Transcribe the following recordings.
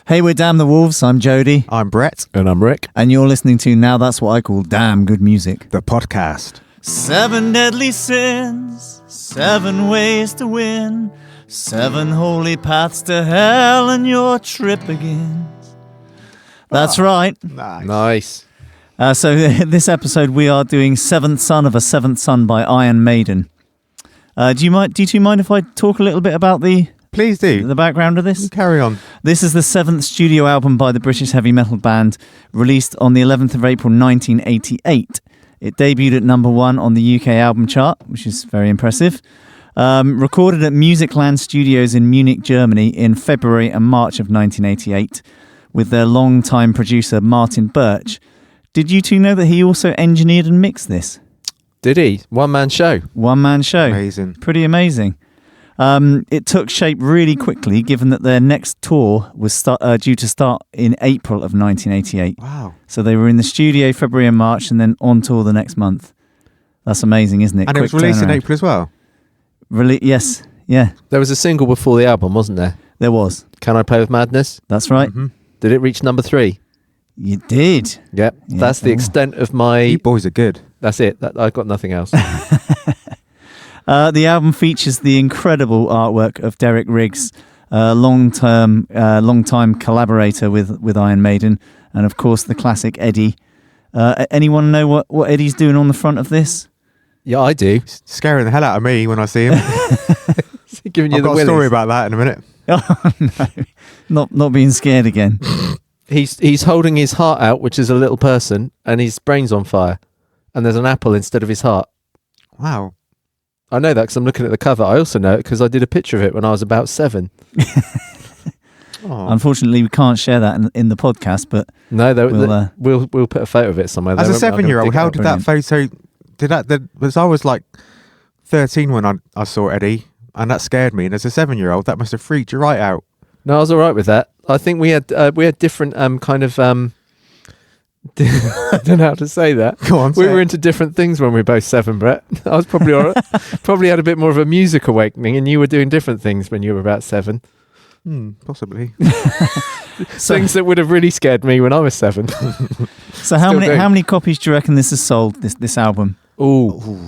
Hey, we're Damn the Wolves. I'm Jody. I'm Brett. And I'm Rick. And you're listening to Now That's What I Call Damn Good Music. The podcast. 7 deadly sins, 7 ways to win, 7 holy paths to hell, and your trip begins. That's right. Nice. So this episode we are doing Seventh Son of a Seventh Son by Iron Maiden. Do you two mind if I talk a little bit about Please do. the background of this? Carry on. This is the 7th studio album by the British heavy metal band, released on the 11th of April 1988. It debuted at number 1 on the UK album chart, which is very impressive. Recorded at Musicland Studios in Munich, Germany in February and March of 1988 with their long-time producer Martin Birch. Did you two know that he also engineered and mixed this? Did he? One-man show. One-man show. Amazing. Pretty amazing. It took shape really quickly, given that their next tour was due to start in April of 1988. Wow. So they were in the studio February and March and then on tour the next month. That's amazing, isn't it? And it was released in April as well? Yes, yeah. There was a single before the album, wasn't there? There was. Can I Play With Madness? That's right. Mm-hmm. Did it reach number 3? You did. Yep. Yeah. That's the extent of my... You boys are good. That's it. I've got nothing else. The album features the incredible artwork of Derek Riggs, long-time collaborator with Iron Maiden, and of course the classic Eddie. Anyone know what Eddie's doing on the front of this? Yeah, I do. Scaring the hell out of me when I see him. Giving you I've the got a willies. story about that in a minute. Oh no, not being scared again. He's holding his heart out, which is a little person, and his brain's on fire. And there's an apple instead of his heart. Wow. I know that because I'm looking at the cover. I also know it because I did a picture of it when I was about 7. Unfortunately, we can't share that in the podcast, but No, we'll put a photo of it somewhere. As a I'm gonna 7-year-old, dig it how up. did that photo... I was like 13 when I saw Eddie, and that scared me. And as a 7-year-old, that must have freaked you right out. No, I was all right with that. I think we had different kind of I don't know how to say that. Go on, we were into different things when we were both 7, Brett. I was probably all right. Probably had a bit more of a music awakening, and you were doing different things when you were about 7. Possibly. Things that would have really scared me when I was 7. So how many copies do you reckon this has sold? This album? Ooh.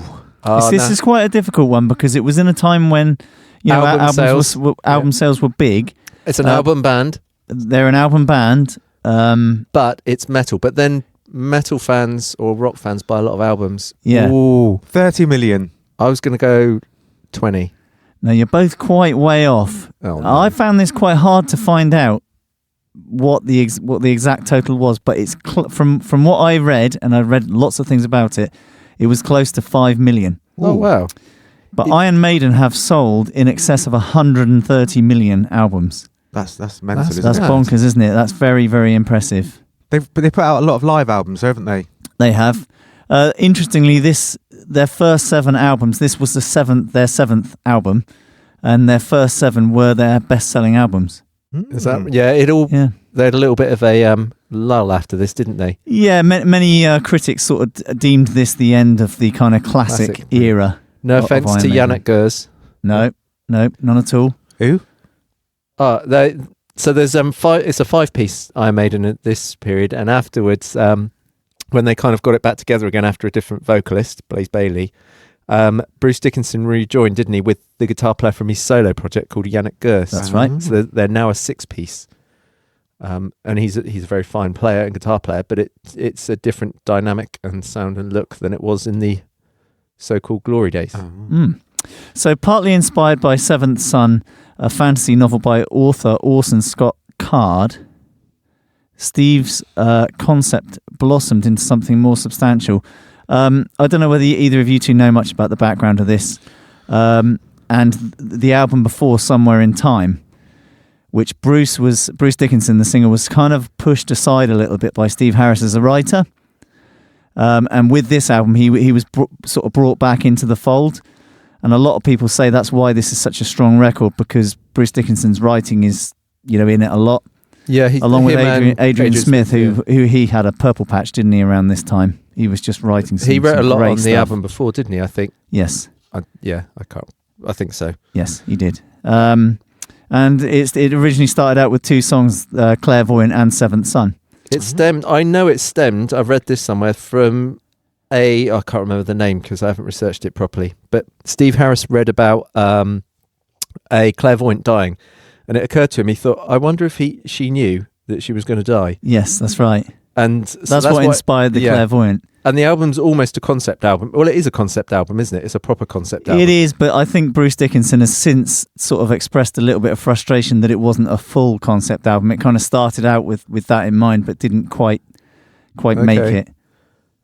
This is quite a difficult one because it was in a time when album sales were big. It's an album band. They're an album band. But it's metal. But then metal fans or rock fans buy a lot of albums. Yeah. Ooh, 30 million. I was going to go 20. No, you're both quite way off. Oh, no. I found this quite hard to find out what the exact total was, but it's from what I read, and I read lots of things about it. It was close to 5 million. Oh, wow. But Iron Maiden have sold in excess of 130 million albums. That's mental, isn't That's it? bonkers, isn't it? That's very, very impressive. They put out a lot of live albums, haven't they? They have. Interestingly, their first 7 albums, this was their 7th album, and their first 7 were their best-selling albums. Is that? Yeah, they had a little bit of a lull after this, didn't they? Yeah, many critics sort of deemed this the end of the kind of classic era. No offense to Yannick Gers. No, none at all. Who? So there's it's a 5-piece Iron Maiden at this period, and afterwards, when they kind of got it back together again after a different vocalist, Blaze Bayley, Bruce Dickinson rejoined, didn't he, with the guitar player from his solo project called Yannick Gers. That's right. So they're now a 6-piece, and he's a very fine player and guitar player, but it's a different dynamic and sound and look than it was in the so-called glory days. So partly inspired by Seventh Son, a fantasy novel by author Orson Scott Card, Steve's concept blossomed into something more substantial. I don't know whether either of you two know much about the background of this, and the album before, Somewhere in Time, which Bruce Dickinson, the singer, was kind of pushed aside a little bit by Steve Harris as a writer. And with this album, he was sort of brought back into the fold. And a lot of people say that's why this is such a strong record, because Bruce Dickinson's writing is, in it a lot. Yeah, along with Adrian Smith, who he had a purple patch, didn't he, around this time? He was just writing some. He wrote a lot on stuff. the album before, didn't he? I think. Yes. I think so. Yes, he did. And And it originally started out with 2 songs, Clairvoyant and Seventh Son. It stemmed. I know it stemmed. I've read this somewhere from I can't remember the name because I haven't researched it properly. But Steve Harris read about a clairvoyant dying, and it occurred to him. He thought, I wonder if she knew that she was going to die. Yes, that's right. And so that's what inspired the Clairvoyant. And the album's almost a concept album. Well, it is a concept album, isn't it? It's a proper concept album. It is, but I think Bruce Dickinson has since sort of expressed a little bit of frustration that it wasn't a full concept album. It kind of started out with that in mind, but didn't quite make it.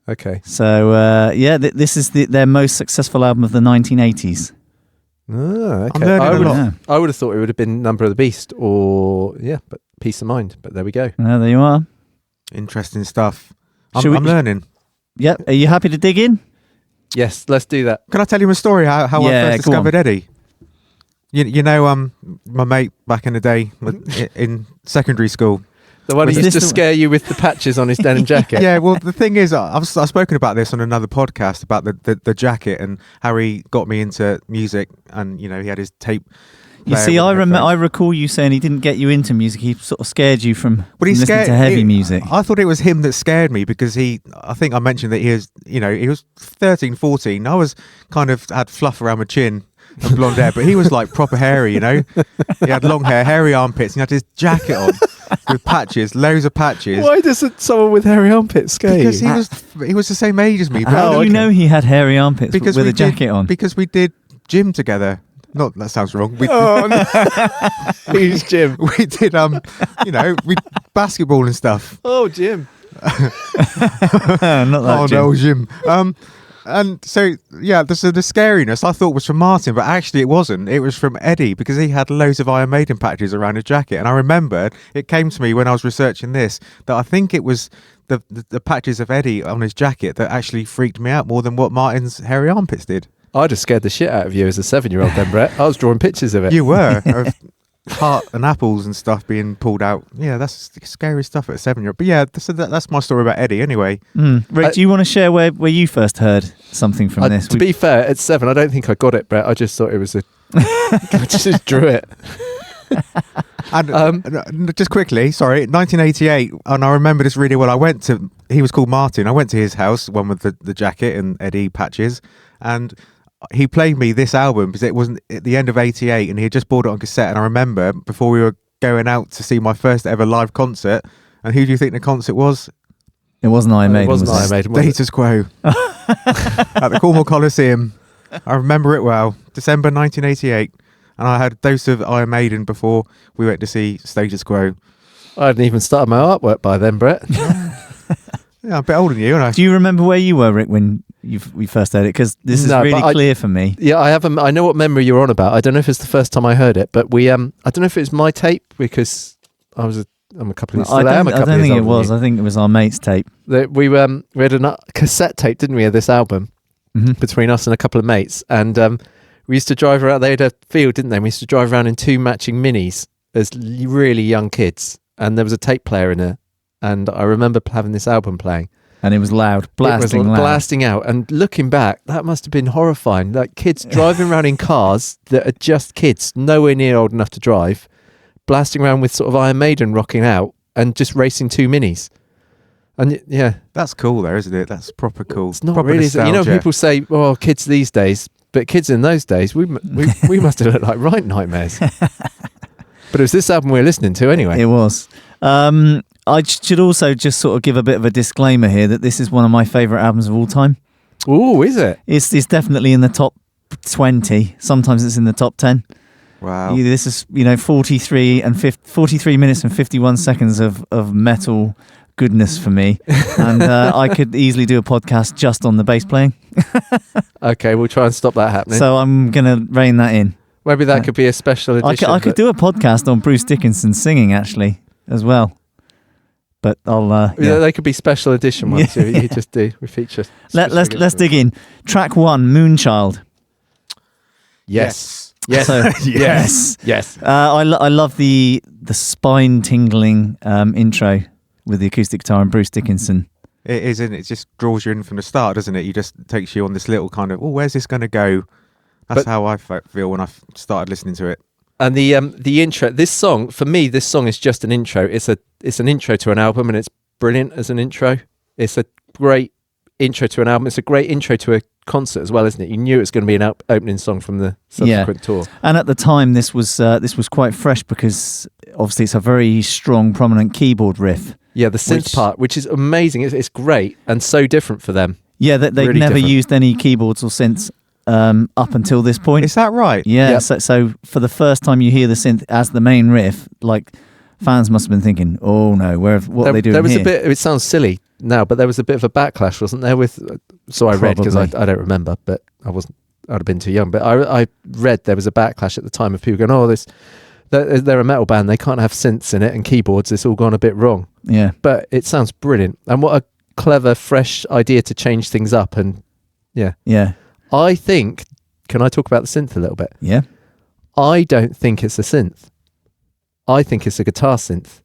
Okay. So, this is their most successful album of the 1980s. Oh, okay. I would have thought it would have been Number of the Beast but Peace of Mind. But there we go. Well, there you are. Interesting stuff. I'm learning. Yep. Are you happy to dig in? Yes, let's do that. Can I tell you a story how I first discovered Eddie? You know, my mate back in the day in secondary school. The one who used to scare you with the patches on his denim jacket. Yeah, well, the thing is, I've spoken about this on another podcast about the jacket and how he got me into music, and you know, he had his tape. You see, I recall you saying he didn't get you into music. He sort of scared you from listening to heavy music. I thought it was him that scared me because I think I mentioned that he was 13, 14. I was kind of had fluff around my chin and blonde hair, but he was like proper hairy, you know. He had long hair, hairy armpits, and he had his jacket on with patches, loads of patches. Why doesn't someone with hairy armpits scare you? Because he was the same age as me. How do you know he had hairy armpits with a jacket on? Because we did gym together. Not that sounds wrong. Who's Jim? We did we basketball and stuff. Oh, Jim. Not that Jim. No, Jim. And so the scariness I thought was from Martin, but actually it wasn't. It was from Eddie because he had loads of Iron Maiden patches around his jacket, and I remembered it came to me when I was researching this that I think it was the patches of Eddie on his jacket that actually freaked me out more than what Martin's hairy armpits did. I'd have scared the shit out of you as a 7-year-old then, Brett. I was drawing pictures of it. You were. Of heart and apples and stuff being pulled out. Yeah, that's scary stuff at a 7-year-old. But yeah, that's my story about Eddie anyway. Rick, do you want to share where you first heard something from this? To be fair, at 7, I don't think I got it, Brett. I just thought it was I just drew it. And just quickly, 1988, and I remember this really well. He was called Martin. I went to his house, one with the jacket and Eddie patches, and he played me this album because it wasn't at the end of 88 and he had just bought it on cassette. And I remember before we were going out to see my first ever live concert, and who do you think the concert was? It wasn't Iron Maiden. It wasn't Iron Maiden. Status Quo at the Cornwall Coliseum. I remember it well. December 1988. And I had a dose of Iron Maiden before we went to see Status Quo. I hadn't even started my artwork by then, Brett. Yeah, I'm a bit older than you, aren't I? Do you remember where you were, Rick, when we first heard it? Because this is really clear for me. Yeah, I know what memory you're on about. I don't know if it's the first time I heard it, but I don't know if it was my tape because I'm a couple of years old. I don't think it was. I think it was our mate's tape. We had a cassette tape, didn't we, of this album between us and a couple of mates, and we used to drive around. They had a field, didn't they? We used to drive around in 2 matching minis as really young kids, and there was a tape player in it. And I remember having this album playing. And it was loud, blasting out. And looking back, that must have been horrifying. Like kids driving around in cars that are just kids, nowhere near old enough to drive, blasting around with sort of Iron Maiden rocking out and just racing 2 minis. And yeah. That's cool though, isn't it? That's proper cool. It's not proper really. nostalgia. You know, people say, oh, kids these days. But kids in those days, we must have looked like right nightmares. But it was this album we were listening to anyway. It was. I should also just sort of give a bit of a disclaimer here that this is one of my favourite albums of all time. Ooh, is it? It's definitely in the top 20. Sometimes it's in the top 10. Wow. This is 43 minutes and 51 seconds of metal goodness for me, and I could easily do a podcast just on the bass playing. Okay, we'll try and stop that happening. So I'm gonna rein that in. Maybe that could be a special edition. I could do a podcast on Bruce Dickinson singing actually as well. But I'll they could be special edition ones. You just do. We feature. Let's dig in. Track 1, Moonchild. Yes. So, Yes. I love the spine tingling intro with the acoustic guitar and Bruce Dickinson. It is, and it just draws you in from the start, doesn't it? You just takes you on this little kind of, where's this going to go? That's how I feel when I started listening to it. And the intro, this song, for me, this song is just an intro. It's an intro to an album, and it's brilliant as an intro. It's a great intro to an album. It's a great intro to a concert as well, isn't it? You knew it was going to be an opening song from the subsequent tour. And at the time, this was quite fresh because obviously it's a very strong, prominent keyboard riff. Yeah, the synth part, which is amazing. It's great and so different for them. Yeah, they've really never different. used any keyboards or synths up until this point. Is that right? Yeah, Yep. so for the first time you hear the synth as the main riff, like fans must have been thinking, "Oh no, what are they doing There was here?" a bit. It sounds silly now, but there was a bit of a backlash, wasn't there? With so I read because I don't remember, but I'd have been too young. But I read there was a backlash at the time of people going, "Oh, they're a metal band. They can't have synths in it and keyboards. It's all gone a bit wrong." Yeah, But it sounds brilliant, and what a clever, fresh idea to change things up. And yeah, I think, can I talk about the synth a little bit? yeah. I don't think it's a synth. I think it's a guitar synth.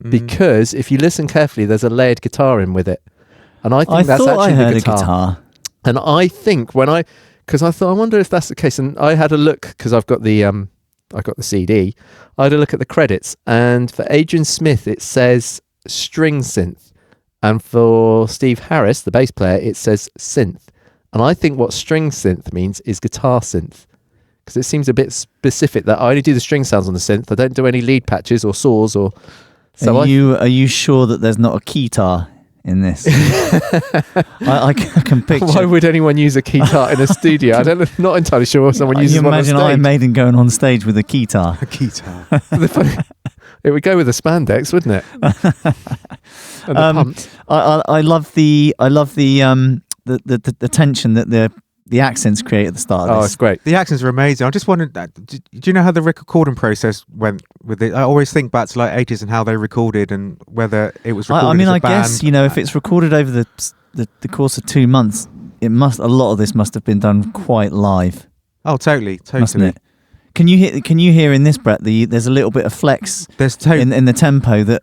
Because if you listen carefully, there's a layered guitar in with it. And I think I that's thought actually I heard the a guitar. And I think because I thought, I wonder if that's the case. And I had a look, because I've got the CD. I had a look at the credits. And for Adrian Smith, it says string synth. And for Steve Harris, the bass player, it says synth. And I think what string synth means is guitar synth. Because it seems a bit specific that I only do the string sounds on the synth. I don't do any lead patches or saws or... So are you sure that there's not a keytar in this? I can picture. Why would anyone use a keytar in a studio? Not entirely sure if someone uses you one on imagine stage. Iron Maiden going on stage with a keytar. A guitar. It would go with the spandex, wouldn't it? And the pumps. I love the tension that the accents create at the start of Oh, this. it's great. The accents are amazing. I just wondered, do you know how the recording process went with it? I always think back to like 80s and how they recorded and whether it was recorded as a I band. guess, if it's recorded over the course of 2 months, a lot of this must have been done quite live. Oh, totally. Mustn't it? Can you hear in this, Brett? There's a little bit of flex in the tempo that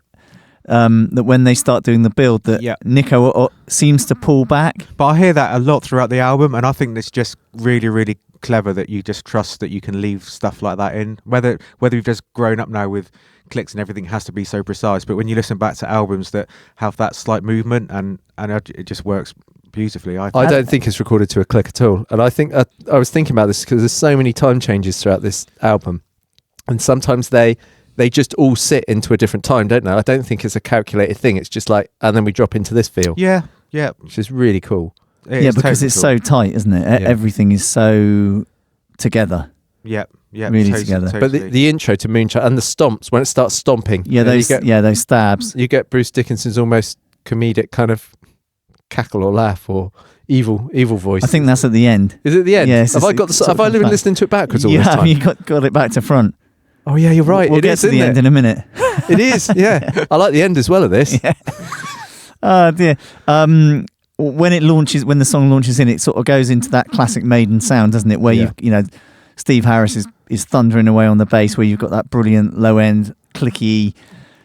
when they start doing the build that Nico seems to pull back. But I hear that a lot throughout the album, and I think it's just really, really clever that you just trust that you can leave stuff like that in. Whether you've just grown up now with clicks and everything has to be so precise, but when you listen back to albums that have that slight movement and it just works beautifully. I don't think it's recorded to a click at all. And I think I was thinking about this because there's so many time changes throughout this album, and sometimes they just all sit into a different time, don't they? I don't think it's a calculated thing. It's just like, and then we drop into this feel. Yeah, which is really cool. Because totally it's so tight, isn't it? Yeah. Everything is so together. Yeah, really together. But the intro to Moonchild and the stomps when it starts stomping. Those stabs. You get Bruce Dickinson's almost comedic kind of cackle or laugh or evil voice. I think that's at the end. Is it the end? Yes. Have I been listening to it backwards all this time? You got it back to front. Oh yeah, you're right. We'll get to the end in a minute. It is. Yeah, I like the end as well of this. Yeah. Oh dear. When the song launches in, it sort of goes into that classic Maiden sound, doesn't it? Where Steve Harris is thundering away on the bass, where you've got that brilliant low end clicky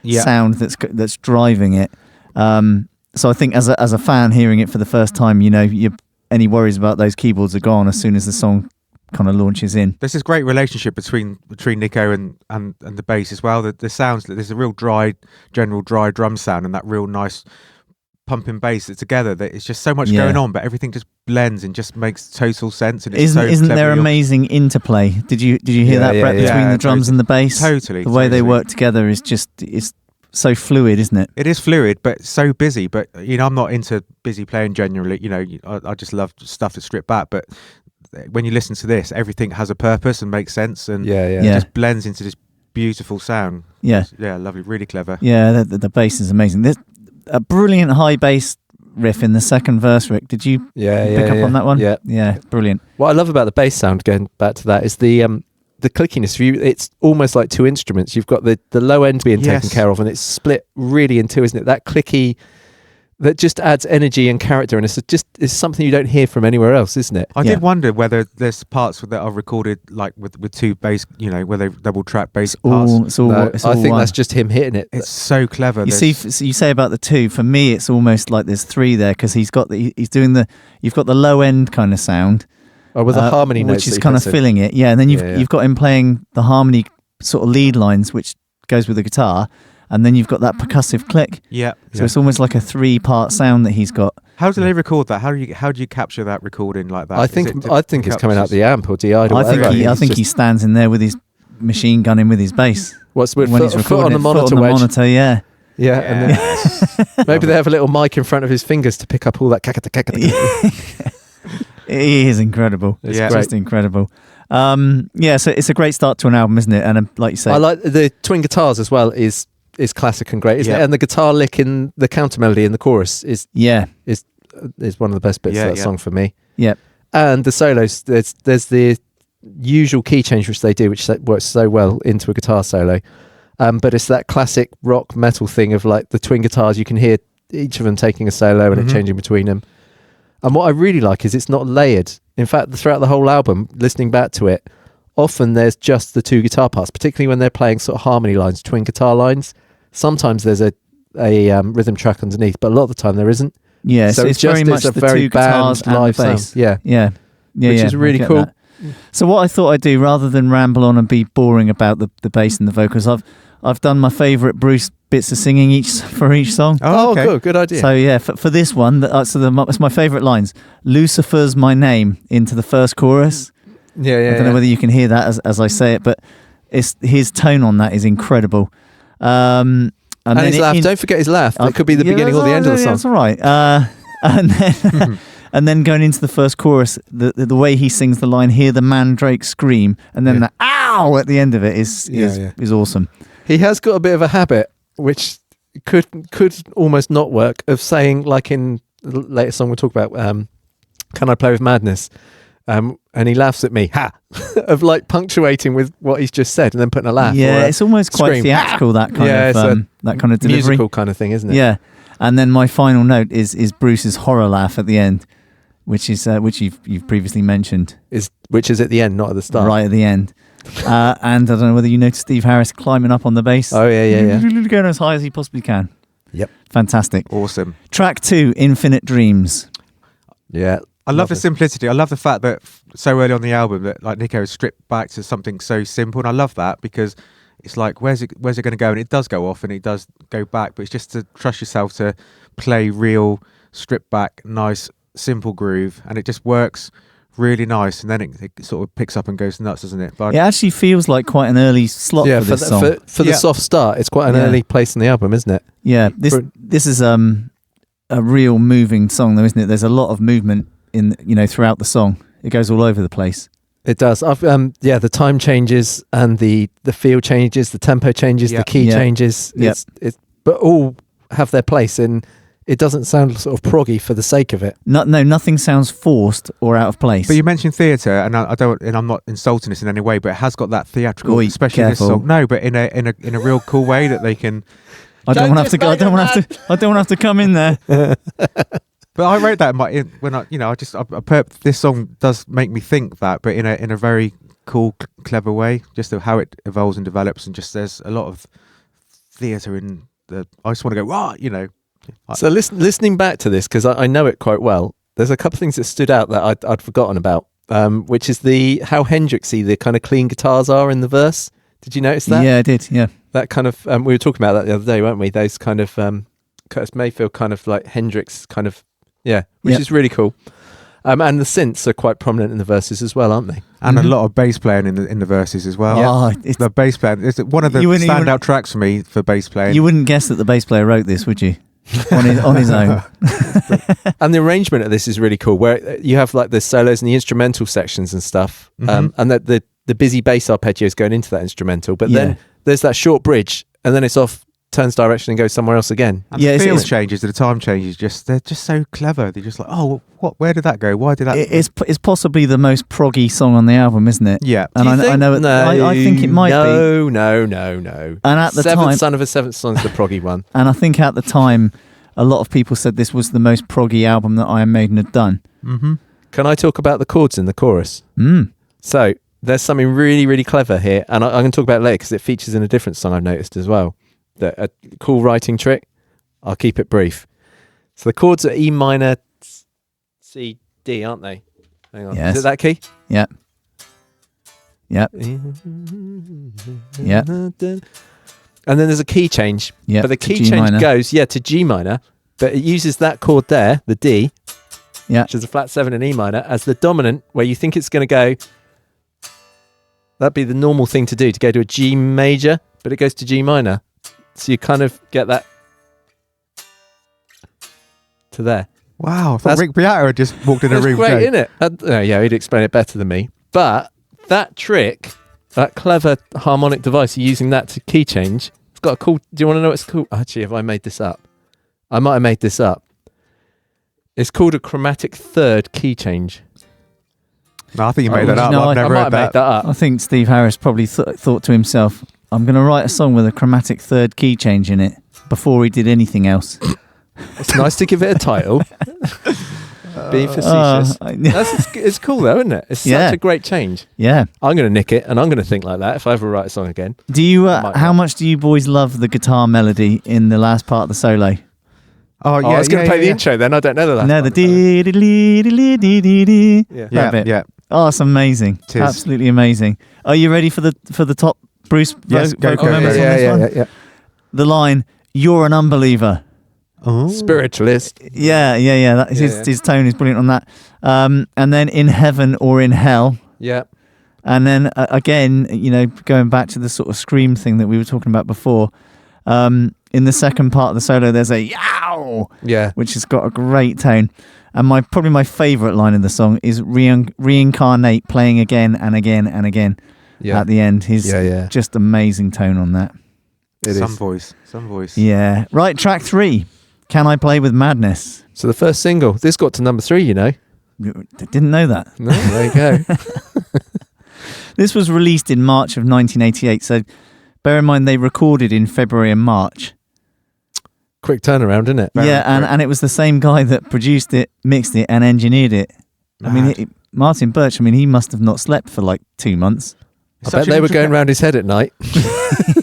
sound that's driving it. So I think as a fan hearing it for the first time, any worries about those keyboards are gone as soon as the song kind of launches in. There's this great relationship between Nico and the bass as well. The sounds, there's a real general dry drum sound and that real nice pumping bass together. That it's just so much going on, but everything just blends and just makes total sense. And isn't there amazing interplay? Did you hear that, Brett, between the drums and the bass? Totally. The way they work together is so fluid, isn't it? It is fluid, but so busy. But I'm not into busy playing generally. I just love stuff that's stripped back. But when you listen to this, everything has a purpose and makes sense, and it just blends into this beautiful sound. Yeah, lovely, really clever. Yeah, the bass is amazing. There's a brilliant high bass riff in the second verse, Rick. Did you pick up on that one? Yeah, brilliant. What I love about the bass sound, going back to that, is the clickiness. It's almost like two instruments. You've got the low end being taken care of, and it's split really in two, isn't it? That clicky, that just adds energy and character, and it's something you don't hear from anywhere else, isn't it? I did wonder whether there's parts that are recorded like with two bass, where they double track bass parts. I think that's just him hitting it. It's so clever. You say about the two. For me, it's almost like there's three there because you've got the low end kind of sound, Oh, with the harmony notes, which is that he kind of puts in. filling it. Yeah, and then Yeah. you've got him playing the harmony sort of lead lines, which goes with the guitar, and then you've got that percussive click. Yeah. So it's almost like a 3-part sound that he's got. How do they record that? How do you capture that recording like that? I Is think it it's coming out the amp or DI'd or I whatever. think he stands in there with his machine gunning with his bass. What's with when he's foot on the recording it, monitor foot on the wedge. monitor, yeah. Yeah, and then maybe they have a little mic in front of his fingers to pick up all that kakata. He is incredible. It's Yeah. just incredible. So it's a great start to an album, isn't it? And like you say, I like the twin guitars as well. Is classic and great, isn't Yeah. it? And the guitar lick in the counter melody in the chorus is one of the best bits Yeah, of that yeah. song for me. yeah. And the solos, there's the usual key change which they do, which works so well into a guitar solo. But it's that classic rock metal thing of like the twin guitars. You can hear each of them taking a solo and it changing between them. And what I really like is it's not layered. In fact, throughout the whole album, listening back to it, often there's just the two guitar parts, particularly when they're playing sort of harmony lines, twin guitar lines. Sometimes there's a rhythm track underneath, but a lot of the time there isn't. Yeah, So so it's it's very just- much it's a the very two guitars band and live the bass. sound. Yeah. Yeah. Which is I really get cool. that. So what I thought I'd do, rather than ramble on and be boring about the bass and the vocals, I've done my favourite Bruce bits of singing for each song. Oh, okay. Good idea. So yeah, for this one, it's my favourite lines. Lucifer's my name into the first chorus. yeah, I don't know whether you can hear that as I say it, but it's his tone on that is incredible. And then his laugh. Don't forget his laugh. That could be the yeah, beginning or the end of the song. That's all right. And then and then going into the first chorus, the way he sings the line, "Hear the mandrake scream," and then the "ow" at the end of it is awesome. He has got a bit of a habit, which could almost not work, of saying, like in the latest song we'll talk about, "Can I Play with Madness?" And he laughs at me, ha, of like punctuating with what he's just said and then putting a laugh. Yeah, or a it's almost quite scream. theatrical, that kind Yeah, of it's a that kind of delivery. musical kind of thing, isn't it? Yeah, and then my final note is Bruce's horror laugh at the end, which you've previously mentioned, Which is at the end, not at the start. right at the end. And I don't know whether you noticed Steve Harris climbing up on the bass. Oh yeah. Going as high as he possibly can. Yep. Fantastic. Awesome. Track 2, Infinite Dreams. Yeah. I love the it. simplicity. I love the fact that so early on the album that like Nico has stripped back to something so simple, and I love that because it's like where's it going to go, and it does go off and it does go back, but it's just to trust yourself to play real, stripped back, nice, simple groove, and it just works really nice, and then it sort of picks up and goes nuts, doesn't it? But It actually feels like quite an early slot for this song. for the soft start, it's quite an early place in the album, isn't it? Yeah, this is a real moving song, though, isn't it? There's a lot of movement throughout the song. It goes all over the place. It does. The time changes and the feel changes, the tempo changes, the key changes. It's but all have their place, and it doesn't sound sort of proggy for the sake of it. No, nothing sounds forced or out of place. But you mentioned theatre, and I'm not insulting this in any way, but it has got that theatrical, Oi, especially careful. this song. No, but in a real cool way that they can. I don't want to have to come in there. But I wrote that this song does make me think that, but in a very cool, clever way, just of how it evolves and develops, and just there's a lot of theatre in the. I just want to go, wow, So listening back to this, because I know it quite well, there's a couple of things that stood out that I'd forgotten about, which is how Hendrixy the kind of clean guitars are in the verse. Did you notice that? Yeah, I did. Yeah. That kind of, we were talking about that the other day, weren't we? Those kind of Curtis Mayfield kind of like Hendrix kind of, which is really cool. And the synths are quite prominent in the verses as well, aren't they? And a lot of bass playing in the verses as well. Oh, The bass playing is one of the standout tracks for me for bass playing. You wouldn't guess that the bass player wrote this, would you? on his own. And the arrangement of this is really cool, where you have like the solos and the instrumental sections and stuff, and that the busy bass arpeggios going into that instrumental, but then there's that short bridge, and then it's off, turns direction and goes somewhere else again. And the feel changes, the time changes, they're just so clever. They're just like, oh, where did that go? Why did that? It's possibly the most proggy song on the album, isn't it? Yeah. And I know I think it might be. No. And at the Seventh time, Son of a Seventh Son's the proggy one. and I think at the time, a lot of people said this was the most proggy album that Iron Maiden had done. Mm-hmm. Can I talk about the chords in the chorus? So there's something really, really clever here, and I'm going to talk about it later because it features in a different song I've noticed as well. A cool writing trick. I'll keep it brief. So the chords are E minor, C, D, aren't they? Hang on. Yes. Is it that key? Yep. Yep. Yep. And then there's a key change. Yep. But the to key G change minor. goes, to G minor, but it uses that chord there, the D, Yeah. which is a flat 7 in E minor, as the dominant, where you think it's going to go. That'd be the normal thing to do, to go to a G major, but it goes to G minor. So you kind of get that to there. Wow, I thought That's- Rick Beato had just walked in a It's room. great, going, isn't it? Yeah, he'd explain it better than me. But that trick, that clever harmonic device, using that to key change, it's got a cool... Do you want to know what it's called? Actually, have I made this up? I might have made this up. It's called a chromatic third key change. No, I think you Oh, made that up. no, I've I never might heard have made that. that up. I think Steve Harris probably thought to himself, I'm going to write a song with a chromatic third key change in it before he did anything else. It's nice to give it a title. Being facetious. It's cool though, isn't it? It's Yeah. such a great change. Yeah. I'm going to nick it and I'm going to think like that if I ever write a song again. Do you? might How not. much do you boys love the guitar melody in the last part of the solo? Oh, yeah. I was going to yeah, play the yeah. intro then. I don't know the last No, the part. dee dee dee dee dee dee dee. Yeah. That Yeah, bit. yeah. Oh, it's amazing. It is. Absolutely amazing. Are you ready for the top Bruce Yes, go, vocal go, members go. on this one? yeah. The line, "You're an unbeliever." Oh. Spiritualist. Yeah. That, Yeah. his tone is brilliant on that. And then "In Heaven or in Hell." Yeah. And then again, going back to the sort of scream thing that we were talking about before, in the second part of the solo, there's a yow, Yeah. which has got a great tone. And probably my favourite line in the song is reincarnate playing again and again and again Yeah. at the end. His Yeah. just amazing tone on that. It Some is. voice. Yeah. Right, track 3. Can I Play With Madness? So the first single, this got to number 3, you know. Didn't know that. No, there you go. This was released in March of 1988, so bear in mind they recorded in February and March. Quick turnaround, isn't it? Very Yeah, quick. and it was the same guy that produced it, mixed it, and engineered it. I mean, Mad. Martin Birch, he must have not slept for like 2 months. I bet they were going round his head at night.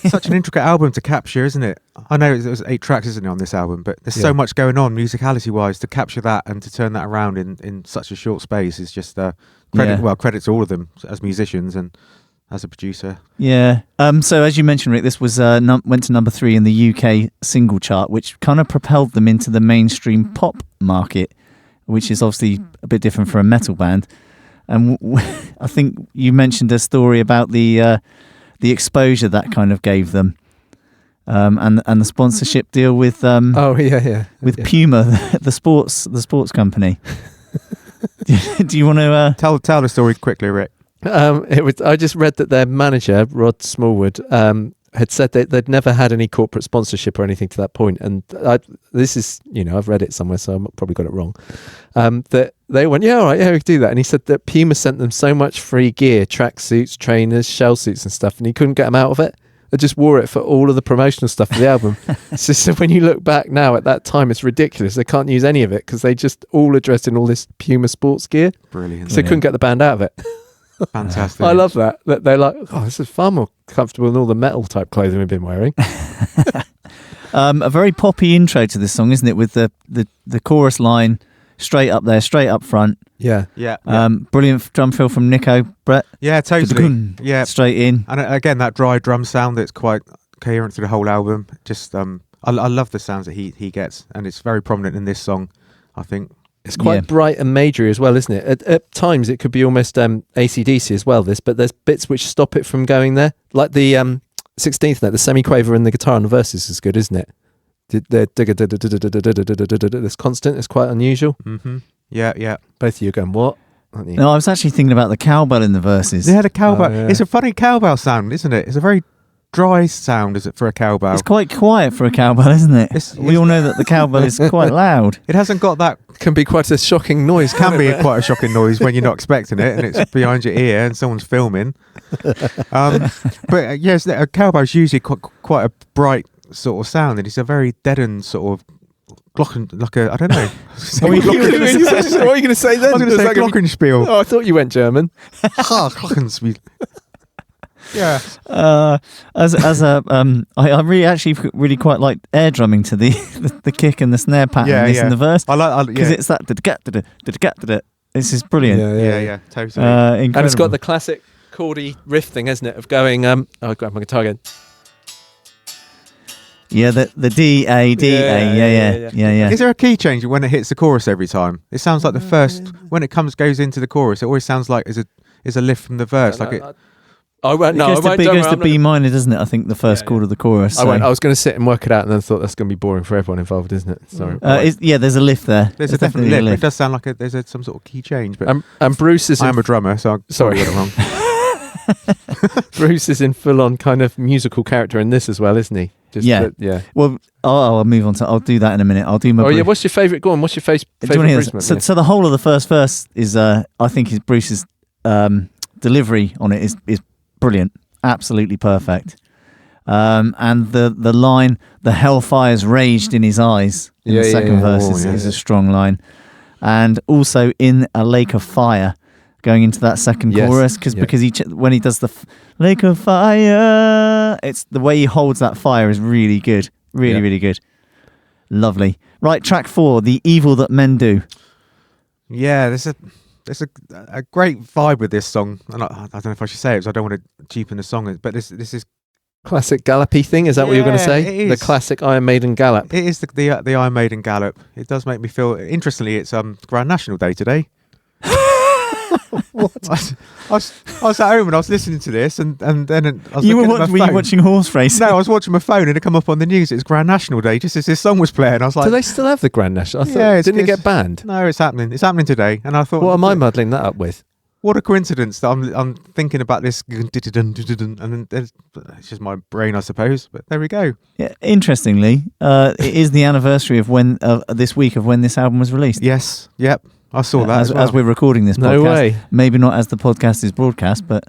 Such an intricate album to capture, isn't it? I know it was 8 tracks, isn't it, on this album, but there's Yeah. so much going on musicality-wise to capture that and to turn that around in such a short space is just credit. Yeah. Well, credit to all of them as musicians and as a producer. Yeah. So as you mentioned, Rick, this was went to number 3 in the UK single chart, which kind of propelled them into the mainstream pop market, which is obviously a bit different for a metal band. And I think you mentioned a story about the exposure that kind of gave them, and the sponsorship deal with Oh, yeah. with Puma, the sports company. Do you want to? Tell the story quickly, Rick. I just read that their manager, Rod Smallwood, had said that they'd never had any corporate sponsorship or anything to that point. And this is, I've read it somewhere, so I've probably got it wrong. That they went, yeah, all right, yeah, we can do that. And he said that Puma sent them so much free gear, tracksuits, trainers, shell suits and stuff, and he couldn't get them out of it. They just wore it for all of the promotional stuff for the album. So when you look back now at that time, it's ridiculous. They can't use any of it because they just all are dressed in all this Puma sports gear. Brilliant. So they couldn't get the band out of it. Fantastic. I love that they're like, oh, this is far more comfortable than all the metal type clothing we've been wearing. A very poppy intro to this song, isn't it? With the chorus line straight up there, straight up front. Yeah. Yeah. Brilliant drum fill from Nico Brett. Yeah, totally. Yeah. Straight in. And again, that dry drum sound that's quite coherent through the whole album. Just, I love the sounds that he gets, and it's very prominent in this song, I think. It's quite Yeah. bright and majory as well, isn't it? At times it could be almost AC/DC as well, but there's bits which stop it from going there. Like the 16th note, the semi-quaver and the guitar on the verses is good, isn't it? This constant is quite unusual. Mm-hmm. Yeah. Both of you are going, what? Aren't you? No, I was actually thinking about the cowbell in the verses. They had a cowbell. Oh, yeah. It's a funny cowbell sound, isn't it? It's a very dry sound, is it, for a cowbell? It's quite quiet for a cowbell, isn't it? We all know that the cowbell is quite loud. It hasn't got that. Can be quite a shocking noise. Can be quite a shocking noise when you're not expecting it, and it's behind your ear, and someone's filming. But yes, a cowbell's usually quite a bright sort of sound, and it's a very deadened sort of glocken, like a, I don't know. What are you going to say then? I was going to say glockenspiel. Oh, I thought you went German. Glockenspiel. Yeah. I really quite like air drumming to the kick and the snare pattern in the verse. I like because it's that This is brilliant. Yeah, totally. Incredible. And it's got the classic chordy riff thing, hasn't it? Of going, I'll grab my guitar again. Yeah, the D A D A. Yeah. Is there a key change when it hits the chorus every time? It sounds like the first when it goes into the chorus. It always sounds like is a lift from the verse. I won't. No, it goes to B minor, doesn't it? I think the first chord of the chorus. I won't. I was going to sit and work it out, and then thought that's going to be boring for everyone involved, isn't it? Sorry. There's a lift there. There's a definite lift. It does sound like there's some sort of key change. But and Bruce is. I am a drummer, so I got it wrong. Bruce is in full-on kind of musical character in this as well, isn't he? Yeah. Well, I'll move on to. I'll do that in a minute. I'll do my. Yeah. What's your favourite? Go on. What's your favourite Bruce moment? So the whole of the first verse is, I think, is Bruce's delivery on it is brilliant, absolutely perfect. And the line, "The hellfire's raged in his eyes," in the second verse is a strong line, and also "in a lake of fire." Going into that second chorus, because when he does the lake of fire, it's the way he holds that fire is really good, really good, lovely. Right, track 4, "The Evil That Men Do." Yeah, there's a great vibe with this song, and I don't know if I should say it, because I don't want to cheapen the song, but this is classic gallopy thing. Is that what you're going to say? The classic Iron Maiden gallop. It is the Iron Maiden gallop. It does make me feel. Interestingly, it's Grand National Day today. What? I was at home and I was listening to this, and then I was were you watching horse racing? No, I was watching my phone, and it come up on the news. It's Grand National Day, just as this song was playing. I was like, do they still have the Grand National? I thought, didn't it get banned? No, it's happening. It's happening today, and I thought, what am I muddling that up with? What a coincidence that I'm thinking about this, and then it's just my brain, I suppose. But there we go. Yeah, interestingly, it is the anniversary of this week of when this album was released. Yes. Yep. I saw that as we're recording this podcast. No way. Maybe not as the podcast is broadcast, but...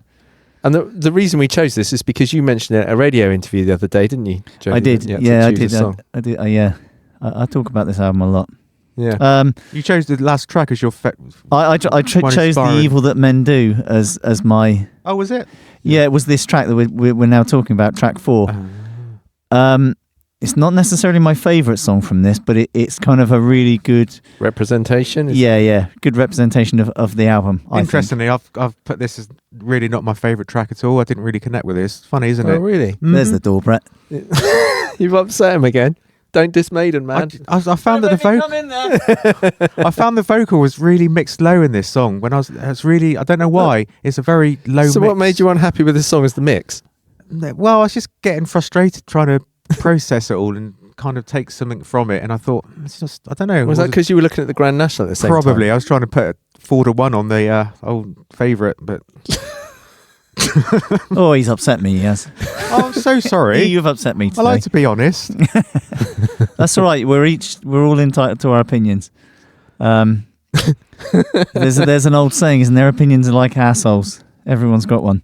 And the reason we chose this is because you mentioned it at a radio interview the other day, didn't you, Jody? I did. I did. I talk about this album a lot. Yeah. You chose the last track as your... I chose "The Evil That Men Do" as my... Oh, was it? Yeah, it was this track that we're now talking about, track 4. It's not necessarily my favourite song from this, but it's kind of a really good representation. Good representation of the album. Interestingly, I've put this as really not my favourite track at all. I didn't really connect with this. Funny, isn't it? Oh, really? Mm-hmm. There's the door, Brett. You've upset him again. Don't diss Maiden, man. I found that I found the vocal was really mixed low in this song. It's really, I don't know why. It's a very low. So mix. What made you unhappy with this song as the mix? Well, I was just getting frustrated trying to process it all and kind of take something from it, and I thought it's just, I don't know. Was that because you were looking at the Grand National at the same time? Probably. I was trying to put a 4-1 on the old favourite, but oh, he's upset me. Yes. Oh, I'm so sorry. You've upset me today. I like to be honest. That's all right. We're all entitled to our opinions. There's an old saying, isn't there? Opinions are like assholes. Everyone's got one.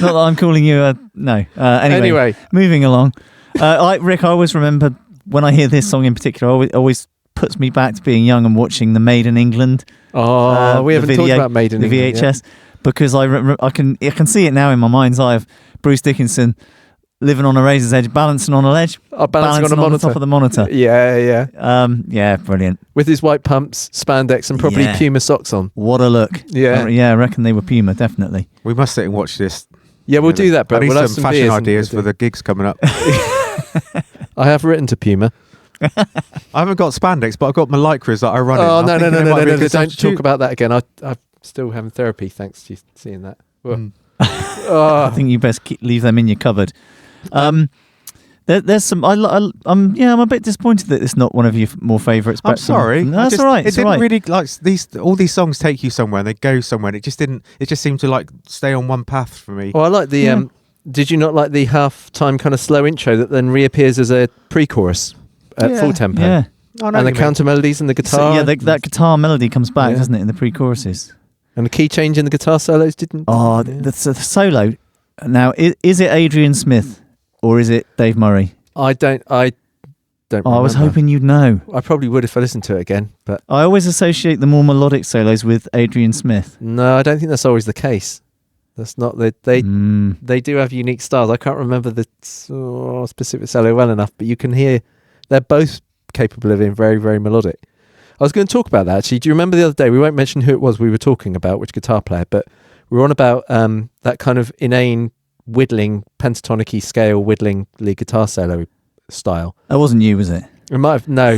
Not that I'm calling you no. Anyway, moving along. Rick, I always remember when I hear this song in particular, always puts me back to being young and watching the Maiden England. We haven't talked about Maiden the England VHS, because I can see it now in my mind's eye of Bruce Dickinson living on a razor's edge, balancing on a ledge, balancing on the top of the monitor. Yeah. Brilliant. With his white pumps, spandex, and probably Puma socks on. What a look. Yeah. I reckon they were Puma, definitely. We must sit and watch this. Yeah, we'll do that, but I need we'll have some fashion beers ideas for the gigs coming up. I have written to Puma. I haven't got spandex, but I've got my lycras that I run in. Oh, no, don't talk about that again. I'm still having therapy thanks to you seeing that. I think you best leave them in your cupboard. There's some. I'm a bit disappointed that it's not one of your more favourites. I'm sorry. No, that's all right. It didn't really like all these songs take you somewhere and they go somewhere. And it just didn't. It just seemed to like stay on one path for me. Oh, I like the. Did you not like the half-time kind of slow intro that then reappears as a pre-chorus at full tempo? Yeah. And the counter melodies and the guitar. So, that guitar melody comes back, doesn't it, in the pre-choruses? And the key change in the guitar solos didn't. Oh, the solo. Now, is it Adrian Smith or is it Dave Murray? I don't. I was hoping you'd know. I probably would if I listened to it again, but I always associate the more melodic solos with Adrian Smith. No, I don't think that's always the case. That's not they do have unique styles. I can't remember the specific solo well enough, but you can hear they're both capable of being very, very melodic. I was going to talk about that actually. Do you remember the other day? We won't mention who it was we were talking about, which guitar player, but we were on about that kind of inane whittling, pentatonic-y scale whittling lead guitar solo style. That wasn't you, was it? It might have, no.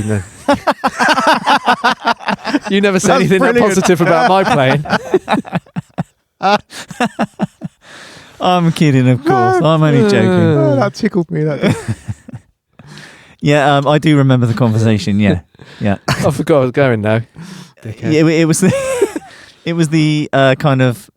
You never said anything that positive about my playing. I'm kidding, of course. I'm only joking. Oh, that tickled me. That Yeah, I do remember the conversation. Yeah. I forgot I was going now. It was the, it was the kind of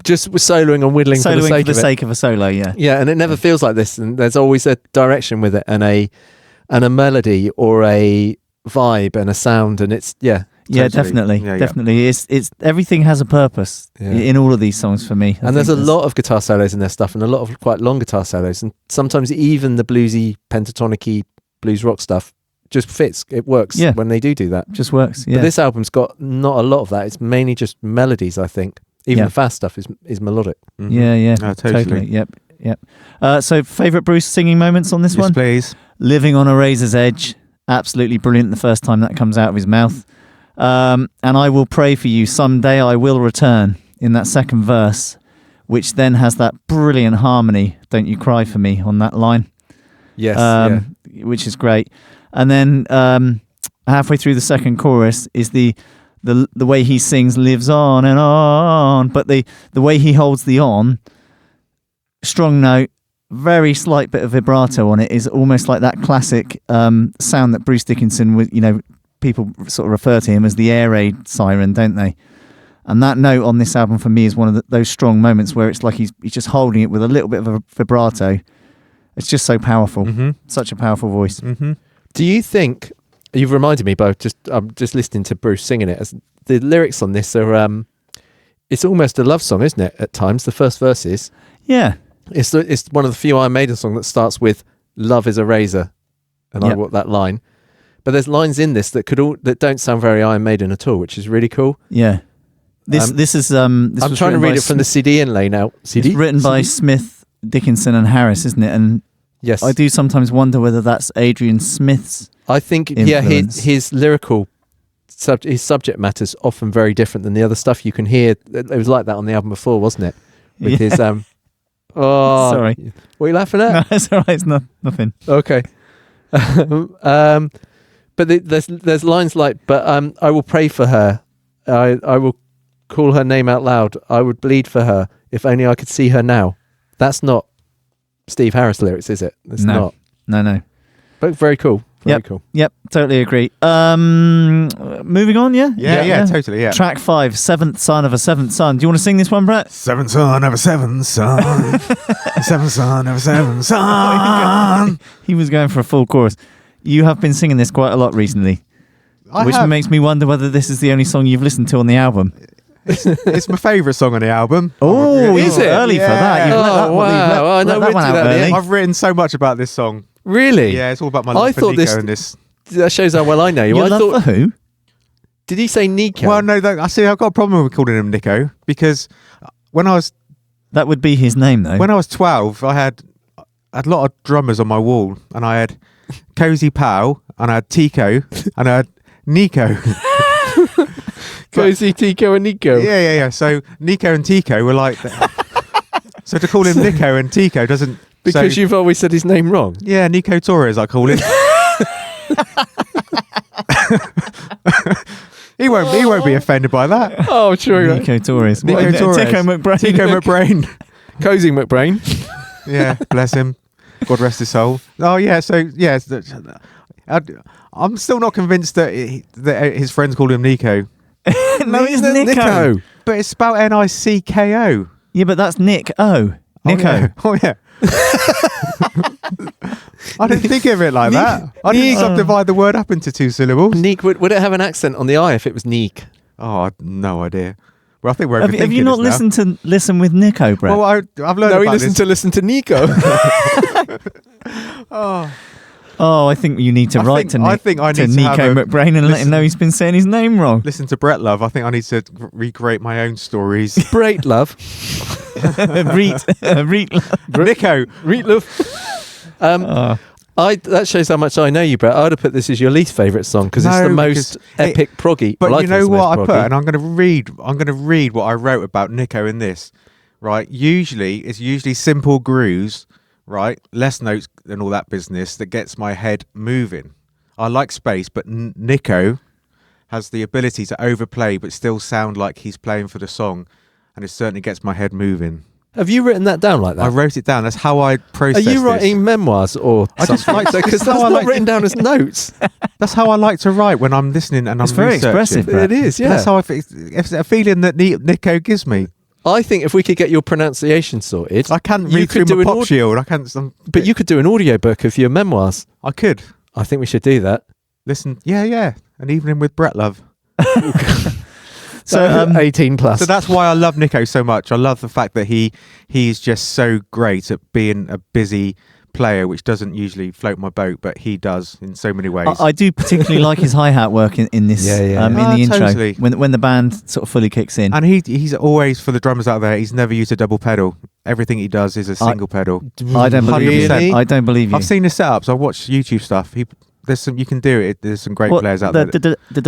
just soloing and whittling for the sake of a solo. Yeah. Yeah, and it never feels like this. And there's always a direction with it, and a melody or a vibe and a sound, and it's Yeah, definitely. It's everything has a purpose in all of these songs for me. And there's a lot of guitar solos in their stuff, and a lot of quite long guitar solos, and sometimes even the bluesy, pentatonic-y blues rock stuff just fits. It works when they do that. Just works. Yeah. But this album's got not a lot of that. It's mainly just melodies, I think. Even the fast stuff is melodic. Mm-hmm. Yeah. Oh, totally. Yep. So, favourite Bruce singing moments on this one? Yes, please. Living on a Razor's Edge. Absolutely brilliant the first time that comes out of his mouth. And I will pray for you. Someday I will return in that second verse, which then has that brilliant harmony. Don't you cry for me on that line. Yes. Which is great. And then halfway through the second chorus is the way he sings lives on and on, but the way he holds the on, strong note, very slight bit of vibrato on it, is almost like that classic sound that Bruce Dickinson was, people sort of refer to him as the air raid siren, don't they? And that note on this album for me is one of those strong moments where it's like he's just holding it with a little bit of a vibrato. It's just so powerful. Mm-hmm. Such a powerful voice. Mm-hmm. Do you think, you've reminded me, but I'm just listening to Bruce singing it, as the lyrics on this are, it's almost a love song, isn't it, at times, the first verses? Yeah. It's one of the few Iron Maiden songs that starts with "Love is a razor," and I want that line. But there's lines in this that don't sound very Iron Maiden at all, which is really cool. Yeah, this is. I'm trying to read it from the CD inlay now. CD? It's written by Smith, Dickinson, and Harris, isn't it? And yes, I do sometimes wonder whether that's Adrian Smith's. I think influence. his lyrical. His subject matter's often very different than the other stuff you can hear. It was like that on the album before, wasn't it? With his Oh, sorry. What are you laughing at? No, it's all right. It's nothing. Okay. But there's lines like, "But I will pray for her. I will call her name out loud. I would bleed for her. If only I could see her now." That's not Steve Harris lyrics, is it? It's not. No. But very cool. Very cool. Yep, totally agree. Moving on, yeah? Yeah, totally, yeah. Track 5, Seventh Son of a Seventh Son. Do you want to sing this one, Brett? Seventh son of a seventh son. Seventh son of a seventh son. He was going for a full chorus. You have been singing this quite a lot recently, which makes me wonder whether this is the only song you've listened to on the album. It's my favourite song on the album. Oh, is it? Early for that. You've wow. let that one out early. I've written so much about this song. Really? Yeah, it's all about my love for Nico and this. That shows how well I know you. Your love for who? Did he say Nico? Well, no, I've got a problem with calling him Nico because that would be his name, though. When I was 12, I had a lot of drummers on my wall, and I had Cozy Pal, and I had Tico, and I had Nico. Cozy, Tico, and Nico. Yeah. So Nico and Tico were like that. So to call him Nico and Tico doesn't. Because you've always said his name wrong. Yeah, Nico Torres, I call him. He won't be offended by that. Oh, true. Nico Torres. Nico Torres. Tico McBrain. Tico McBrain. Cozy McBrain. Yeah, bless him. God rest his soul. Oh yeah, so yeah, I'm still not convinced that his friends called him Nico. No, it's Nico. But it's spelled Nicko. Yeah, but that's Nick O. Nico. Oh yeah. I didn't think of it like that. I didn't subdivide the word up into 2 syllables. Neek, would it have an accent on the I if it was Neek? Oh, I've no idea. Well, I think we're Have you not listened to Listen with Nico, Brett? Well, I've learned about this. To Listen to Nico. I think you need to write to Nico McBrain and let him know he's been saying his name wrong. Listen to Brett Love. I think I need to recreate my own stories. Brett Love. Reet Love. Nico. Reet Love. That shows how much I know you, Brett. I'd have put this as your least favourite song because it's the most epic proggy. But well, you know what I put, and I'm going to read what I wrote about Nico in this. Right, it's simple grooves, right, less notes and all that business that gets my head moving. I like space, but Nico has the ability to overplay but still sound like he's playing for the song, and it certainly gets my head moving. Have you written that down like that? I wrote it down. That's how I process. Are you writing mememoirs or I just something? like Because that's not written down as notes. That's how I like to write when I'm listening and It's I'm very researching. expressive, Brett. It is, yeah. That's how it's a feeling that Nico gives me. I think if we could get your pronunciation sorted, I can't you read could through do my an pop shield. I can't. but you could do an audiobook of your memoirs. I could I think we should do that. listen. Yeah. An evening with Brett Love. So 18 plus. So that's why I love Nico so much. I love the fact that he's just so great at being a busy player, which doesn't usually float my boat, but he does in so many ways. I do particularly like his hi-hat work in this, in the intro, totally. when the band sort of fully kicks in. And he's always, for the drummers out there, he's never used a double pedal. Everything he does is a single pedal. I don't believe you. 100%. I don't believe you. I've seen the setups. I watched YouTube stuff. There's some you can do it. There's some great players out there.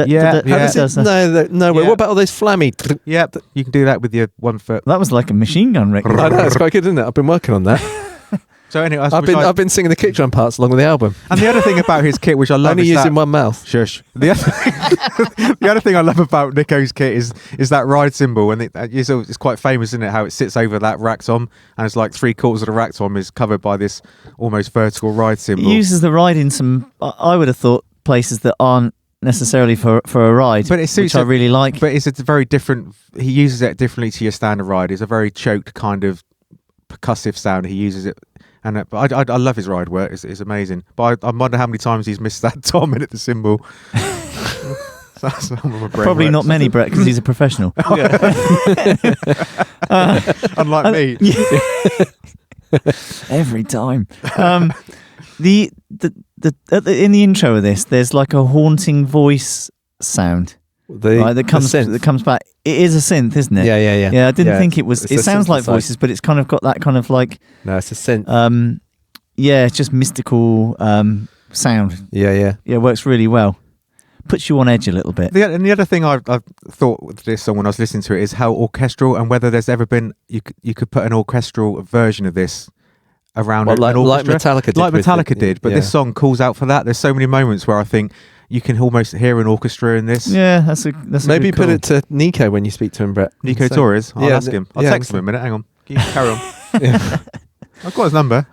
Yeah. No. Yeah. What about all those flammy? Yep, you can do that with your 1 foot. That was like a machine gun, Rick. I know, it's quite good, isn't it? I've been working on that. So anyway, I've been singing the kick drum parts along with the album. and the other thing about his kit, which I love, Only is using that, one mouth. Shush. The other thing I love about Nico's kit is that ride cymbal, and it's quite famous, isn't it? How it sits over that rack tom, and it's like 3/4 of the rack tom is covered by this almost vertical ride cymbal. He uses the ride in some, I would have thought, places that aren't necessarily for a ride, but it suits which I really like. But it's a very different. He uses it differently to your standard ride. It's a very choked kind of percussive sound. He uses it. And but I love his ride work. It's amazing. But I wonder how many times he's missed that tom in at the cymbal. Probably not many, Brett, because he's a professional. Unlike me. Every time. In the intro of this, there's like a haunting voice sound. That comes back. It is a synth, isn't it? Yeah. Yeah, I didn't think it was. It sounds like synthesizer. voices, but it's kind of got that kind of like. No, it's a synth. It's just mystical sound. Yeah. Yeah, it works really well. Puts you on edge a little bit. And the other thing I thought with this song when I was listening to it is how orchestral, and whether there's ever been you could put an orchestral version of this around Well, an like orchestra. Metallica did. Like with Metallica it. did, but Yeah. this song calls out for that. There's so many moments where I think you can almost hear an orchestra in this. Yeah, that's a Maybe good put call. it to Nico when you speak to him, Brett. Nico So- Torres. I'll Yeah, ask him. I'll yeah, text him in a minute. Hang on. You carry on. Yeah. I've got his number.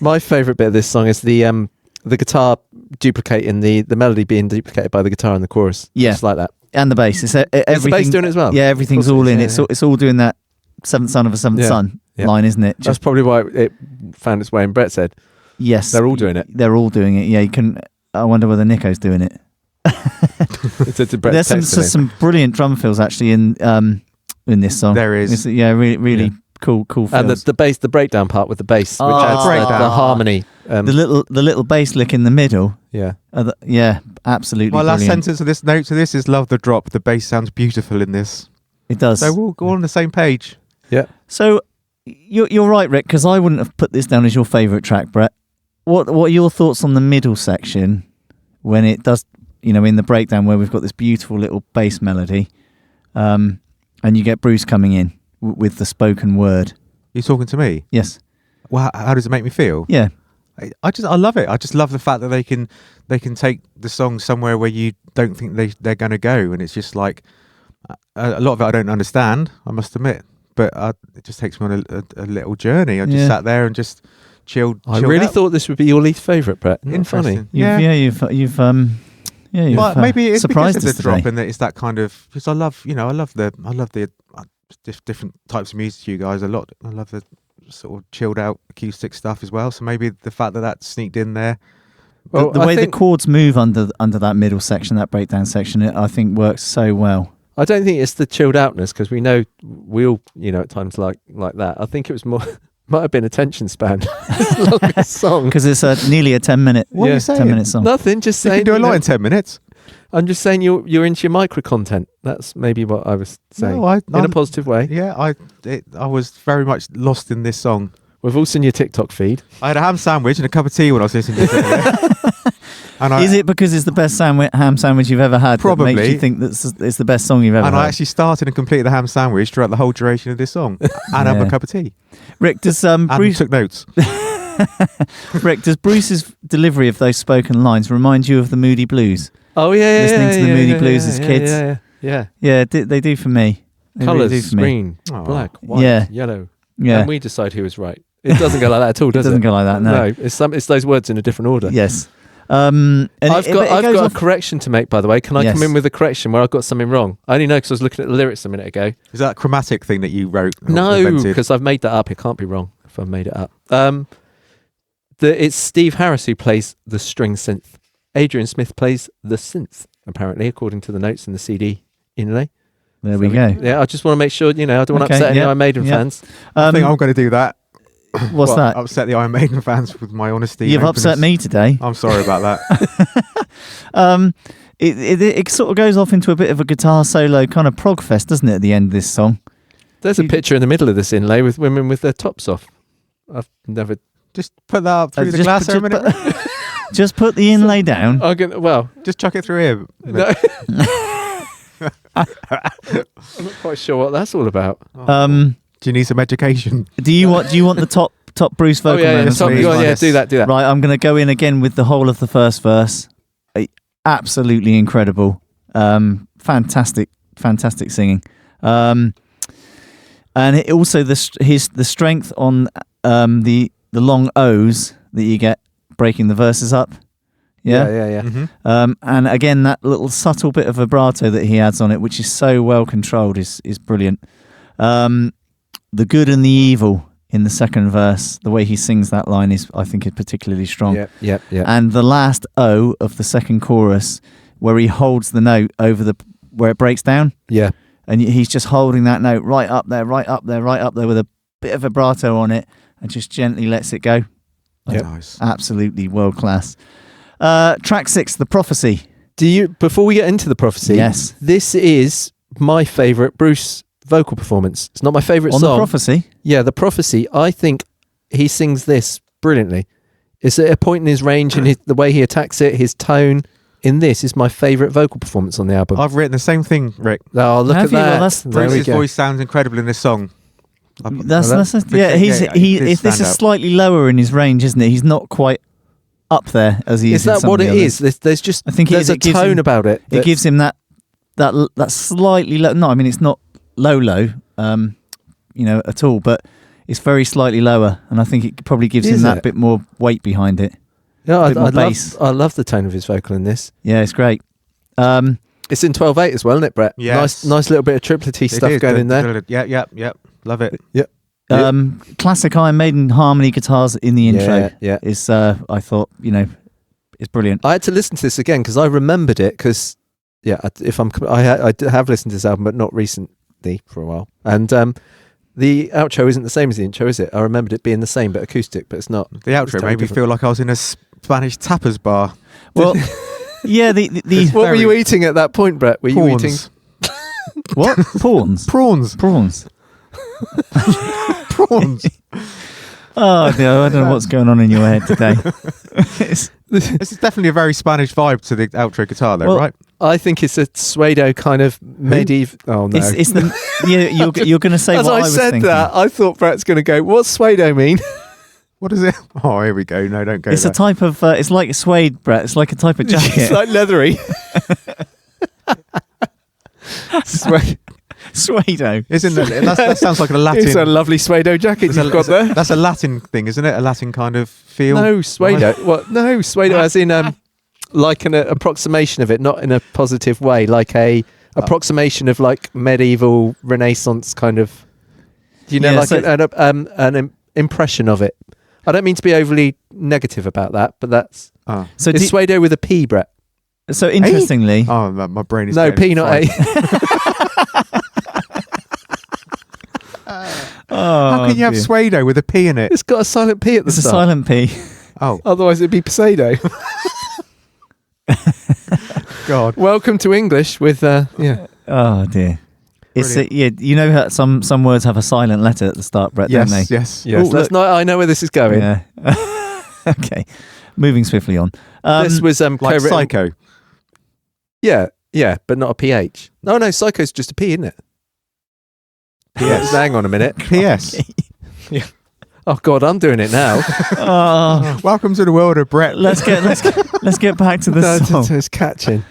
My favourite bit of this song is the guitar duplicating the melody being duplicated by the guitar in the chorus. Yeah. Just like that. And the bass. It's Is the everything. bass doing it as well? Yeah, everything's Of course all it in. is, It's all doing that seventh son of a seventh Yeah. son Yeah. line, isn't it? That's probably why it found its way in Brett's head. Yes, They're all doing it. They're all doing it. Yeah, you can. I wonder whether Nico's doing it. It's a Brett's There's text today. some brilliant drum fills actually in this song. There is. Really Yeah. cool And fills. the bass, the breakdown part with the bass, which Oh, adds breakdown. the harmony. the little bass lick in the middle. Yeah. Absolutely. My last brilliant. sentence of this note to this is love the drop. The bass sounds beautiful in this. It does. So we'll go on the same page. Yeah. So you're right, Rick, because I wouldn't have put this down as your favourite track, Brett. What are your thoughts on the middle section when it does, in the breakdown where we've got this beautiful little bass melody, and you get Bruce coming in with the spoken word? You talking to me? Yes. Well, how does it make me feel? Yeah. I love it. I just love the fact that they can take the song somewhere where you don't think they're going to go, and it's just like a lot of it I don't understand, I must admit, but it just takes me on a little journey. I just sat there and just chilled. I really out. thought this would be your least favourite, Brett. Not funny. Interesting. Yeah. You've Well, maybe it's because surprised of the us drop, today. and that it's that kind of, because I love the different types of music you guys a lot. I love the sort of chilled out acoustic stuff as well. So maybe the fact that sneaked in there. Well, the I way think- the chords move under that middle section, that breakdown section, I think works so well. I don't think it's the chilled outness, because we know we all, at times like that. I think it was more, might have been attention span. Longest song. Because it's nearly a 10-minute What are you saying? 10-minute song. Nothing, just You saying. can do a lot in 10 minutes. I'm just saying you're into your micro content. That's maybe what I was saying. No, in a positive way. Yeah, I was very much lost in this song We've all seen your TikTok feed. I had a ham sandwich and a cup of tea when I was listening to it. Is it because it's the best ham sandwich you've ever had? Probably. That makes you think that it's the best song you've ever And heard? I actually started and completed the ham sandwich throughout the whole duration of this song, and have a cup of tea. Rick, does And Bruce took notes. Rick, does Bruce's delivery of those spoken lines remind you of the Moody Blues? Oh yeah, Listening to the Moody Blues as kids. Yeah. Yeah, they do for me. They Colours: really do for me. green, Oh. black, white, Yeah. yellow. Yeah, And we decide who is right. It doesn't go like that at all, does it it? doesn't go like that. No. It's those words in a different order. Yes. And I've it got goes a off- correction to make, by the way. Can I Yes. come in with a correction where I've got something wrong? I only know because I was looking at the lyrics a minute ago. Is that a chromatic thing that you wrote? or No, invented? because I've made that up. It can't be wrong if I've made it up. It's Steve Harris who plays the string synth. Adrian Smith plays the synth, apparently, according to the notes in the CD inlay. There we go. Yeah, I just want to make sure, I don't want to Okay, upset any yeah, Iron Maiden yeah. fans. I think I'm going to do that. What's that? Upset the Iron Maiden fans with my honesty. You've and upset openness. me today. I'm sorry about that. It sort of goes off into a bit of a guitar solo kind of prog fest, doesn't it, at the end of this song? There's a picture in the middle of this inlay with women with their tops off. I've never... Just put that up through the Just glass put- for a minute. Just put the inlay down. Just chuck it through here. No. I'm not quite sure what that's all about. Do you need some education? Do you want the top Bruce vocal the members? top, please, yeah, yes. do that. Right, I'm going to go in again with the whole of the first verse. Absolutely incredible. Fantastic singing. And it also the strength on the long O's that you get breaking the verses up. Yeah. Mm-hmm. And again, that little subtle bit of vibrato that he adds on it, which is so well controlled, is brilliant. The good and the evil in the second verse, the way he sings that line I think is particularly strong. Yeah. And the last O of the second chorus, where he holds the note over where it breaks down. Yeah. And he's just holding that note right up there with a bit of vibrato on it, and just gently lets it go. Yep. Nice. Absolutely world class. Track 6, The Prophecy. Before we get into the prophecy, Yes. this is my favourite Bruce vocal performance. It's not my favourite On song. The Prophecy? Yeah, The Prophecy. I think he sings this brilliantly. It's at a point in his range and the way he attacks it, his tone in this is my favourite vocal performance on the album. I've written the same thing, Rick. Oh, look Have at you? Well, that. that's- There we Bruce's go. voice sounds incredible in this song. That's Yeah, he's it he. did If this stand is out. slightly lower in his range, isn't it? He's not quite up there as he is. Is that in some what of the it is? others. There's just I think it there's is. a It gives tone him- about it. It gives him that slightly low. No, I mean it's not low. At all. But it's very slightly lower, and I think it probably gives Is him that it? bit more weight behind it. Yeah, bit more bass. I love the tone of his vocal in this. Yeah, it's great. It's in 12/8 as well, isn't it, Brett? Yes. Nice little bit of triplety It stuff is. going in there. Yep. Love it. Classic Iron Maiden harmony guitars in the intro. Yeah. Is I thought is brilliant. I had to listen to this again because I remembered it. Because I have listened to this album, but not recently for a while. And the outro isn't the same as the intro, is it? I remembered it being the same, but acoustic. But it's not. The outro made me feel like I was in a Spanish tapas bar. Well, yeah. The What were you eating at that point, Brett? Were you eating? what pawns? Prawns. Prawns. Prawns. Oh no, I don't know what's going on in your head today. This is definitely a very Spanish vibe to the outro guitar, though, Well, right? I think it's a pseudo kind of medieval. Oh no! It's the you're going to say As what I was said thinking. that, I thought Brett's going to go, "What's pseudo mean?" What is it? Oh, here we go. No, don't go It's there. a type of. It's like suede, Brett. It's like a type of jacket. It's like leathery. Suedo. Isn't it? That sounds like a Latin. It's a lovely suedo jacket you've got there. That's a Latin thing, isn't it? A Latin kind of feel. No, suedo. What? No, suedo as in like an approximation of it, not in a positive way, like a approximation of like medieval Renaissance kind of. Yeah, like so- an impression of it. I don't mean to be overly negative about that, but that's So it's suedo with a P, Brett. so interestingly, Oh, my brain is. No, getting P, not A. fried. How can you have suedo with a P in it? It's got a silent P at the It's a start. silent P. Oh, Otherwise, it'd be pseudo. God. Welcome to English with Oh dear. It's yeah, you know how some words have a silent letter at the start, Brett, don't they? Yes. Yes, I know where this is going. Yeah. Okay. Moving swiftly on. This was Like co-written- Psycho. Yeah, but not a PH. No, Psycho's just a P, isn't it? P.S. Hang on a minute. P.S. Oh God, I'm doing it now. Oh, Welcome to the world of Brett. let's get back to the song. It's catching.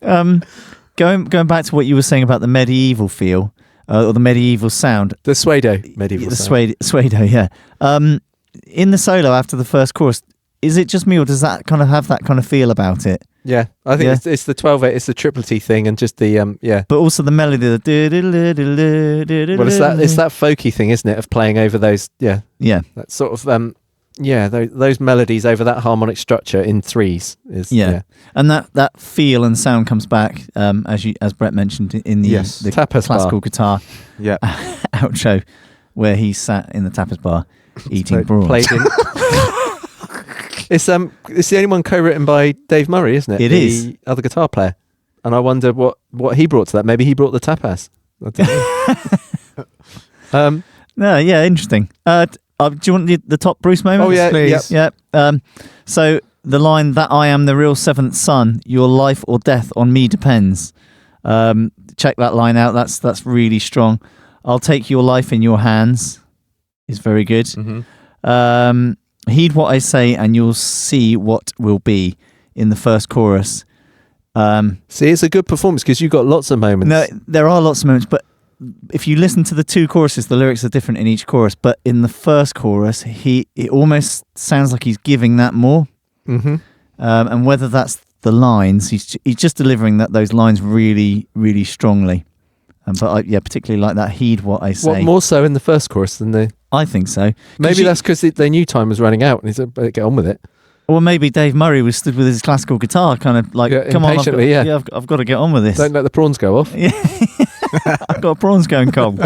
Going back to what you were saying about the medieval feel or the medieval sound. The Suedo medieval The sound. Suedo, yeah. In the solo after the first chorus, is it just me or does that kind of have that kind of feel about it? Yeah, I think Yeah. it's the 12/8, it's the triple T thing, and just the yeah. But also the melody, Well, it's that folky thing, isn't it, of playing over those yeah. that sort of those melodies over that harmonic structure in threes is Yeah. And that feel and sound comes back as Brett mentioned in the Tapas classical guitar Yeah. outro where he sat in the tapas bar eating prawns. played in. It's the only one co-written by Dave Murray, isn't it? It the is. other guitar player, and I wonder what he brought to that. Maybe he brought the tapas. I don't know. No, yeah, interesting. Do you want the top Bruce moment? Oh yeah, please. yep. Yeah. So the line that I am the real seventh son, your life or death on me depends. Check that line out. That's really strong. I'll take your life in your hands is very good. Mm-hmm. Heed what I say and you'll see what will be in the first chorus. See, it's a good performance because you got lots of moments. No, there are lots of moments, but if you listen to the two choruses, the lyrics are different in each chorus. But in the first chorus, it almost sounds like he's giving that more. Mm-hmm. And whether that's the lines, he's just delivering those lines really, really strongly. But I particularly like that. Heed what I say. What more so in the first chorus than the? I think so. Maybe that's because they knew time was running out and he said, "Better get on with it." Or maybe Dave Murray was stood with his classical guitar, kind of like, "Come on, impatiently, I've got to get on with this." Don't let the prawns go off. Yeah, I've got prawns going cold.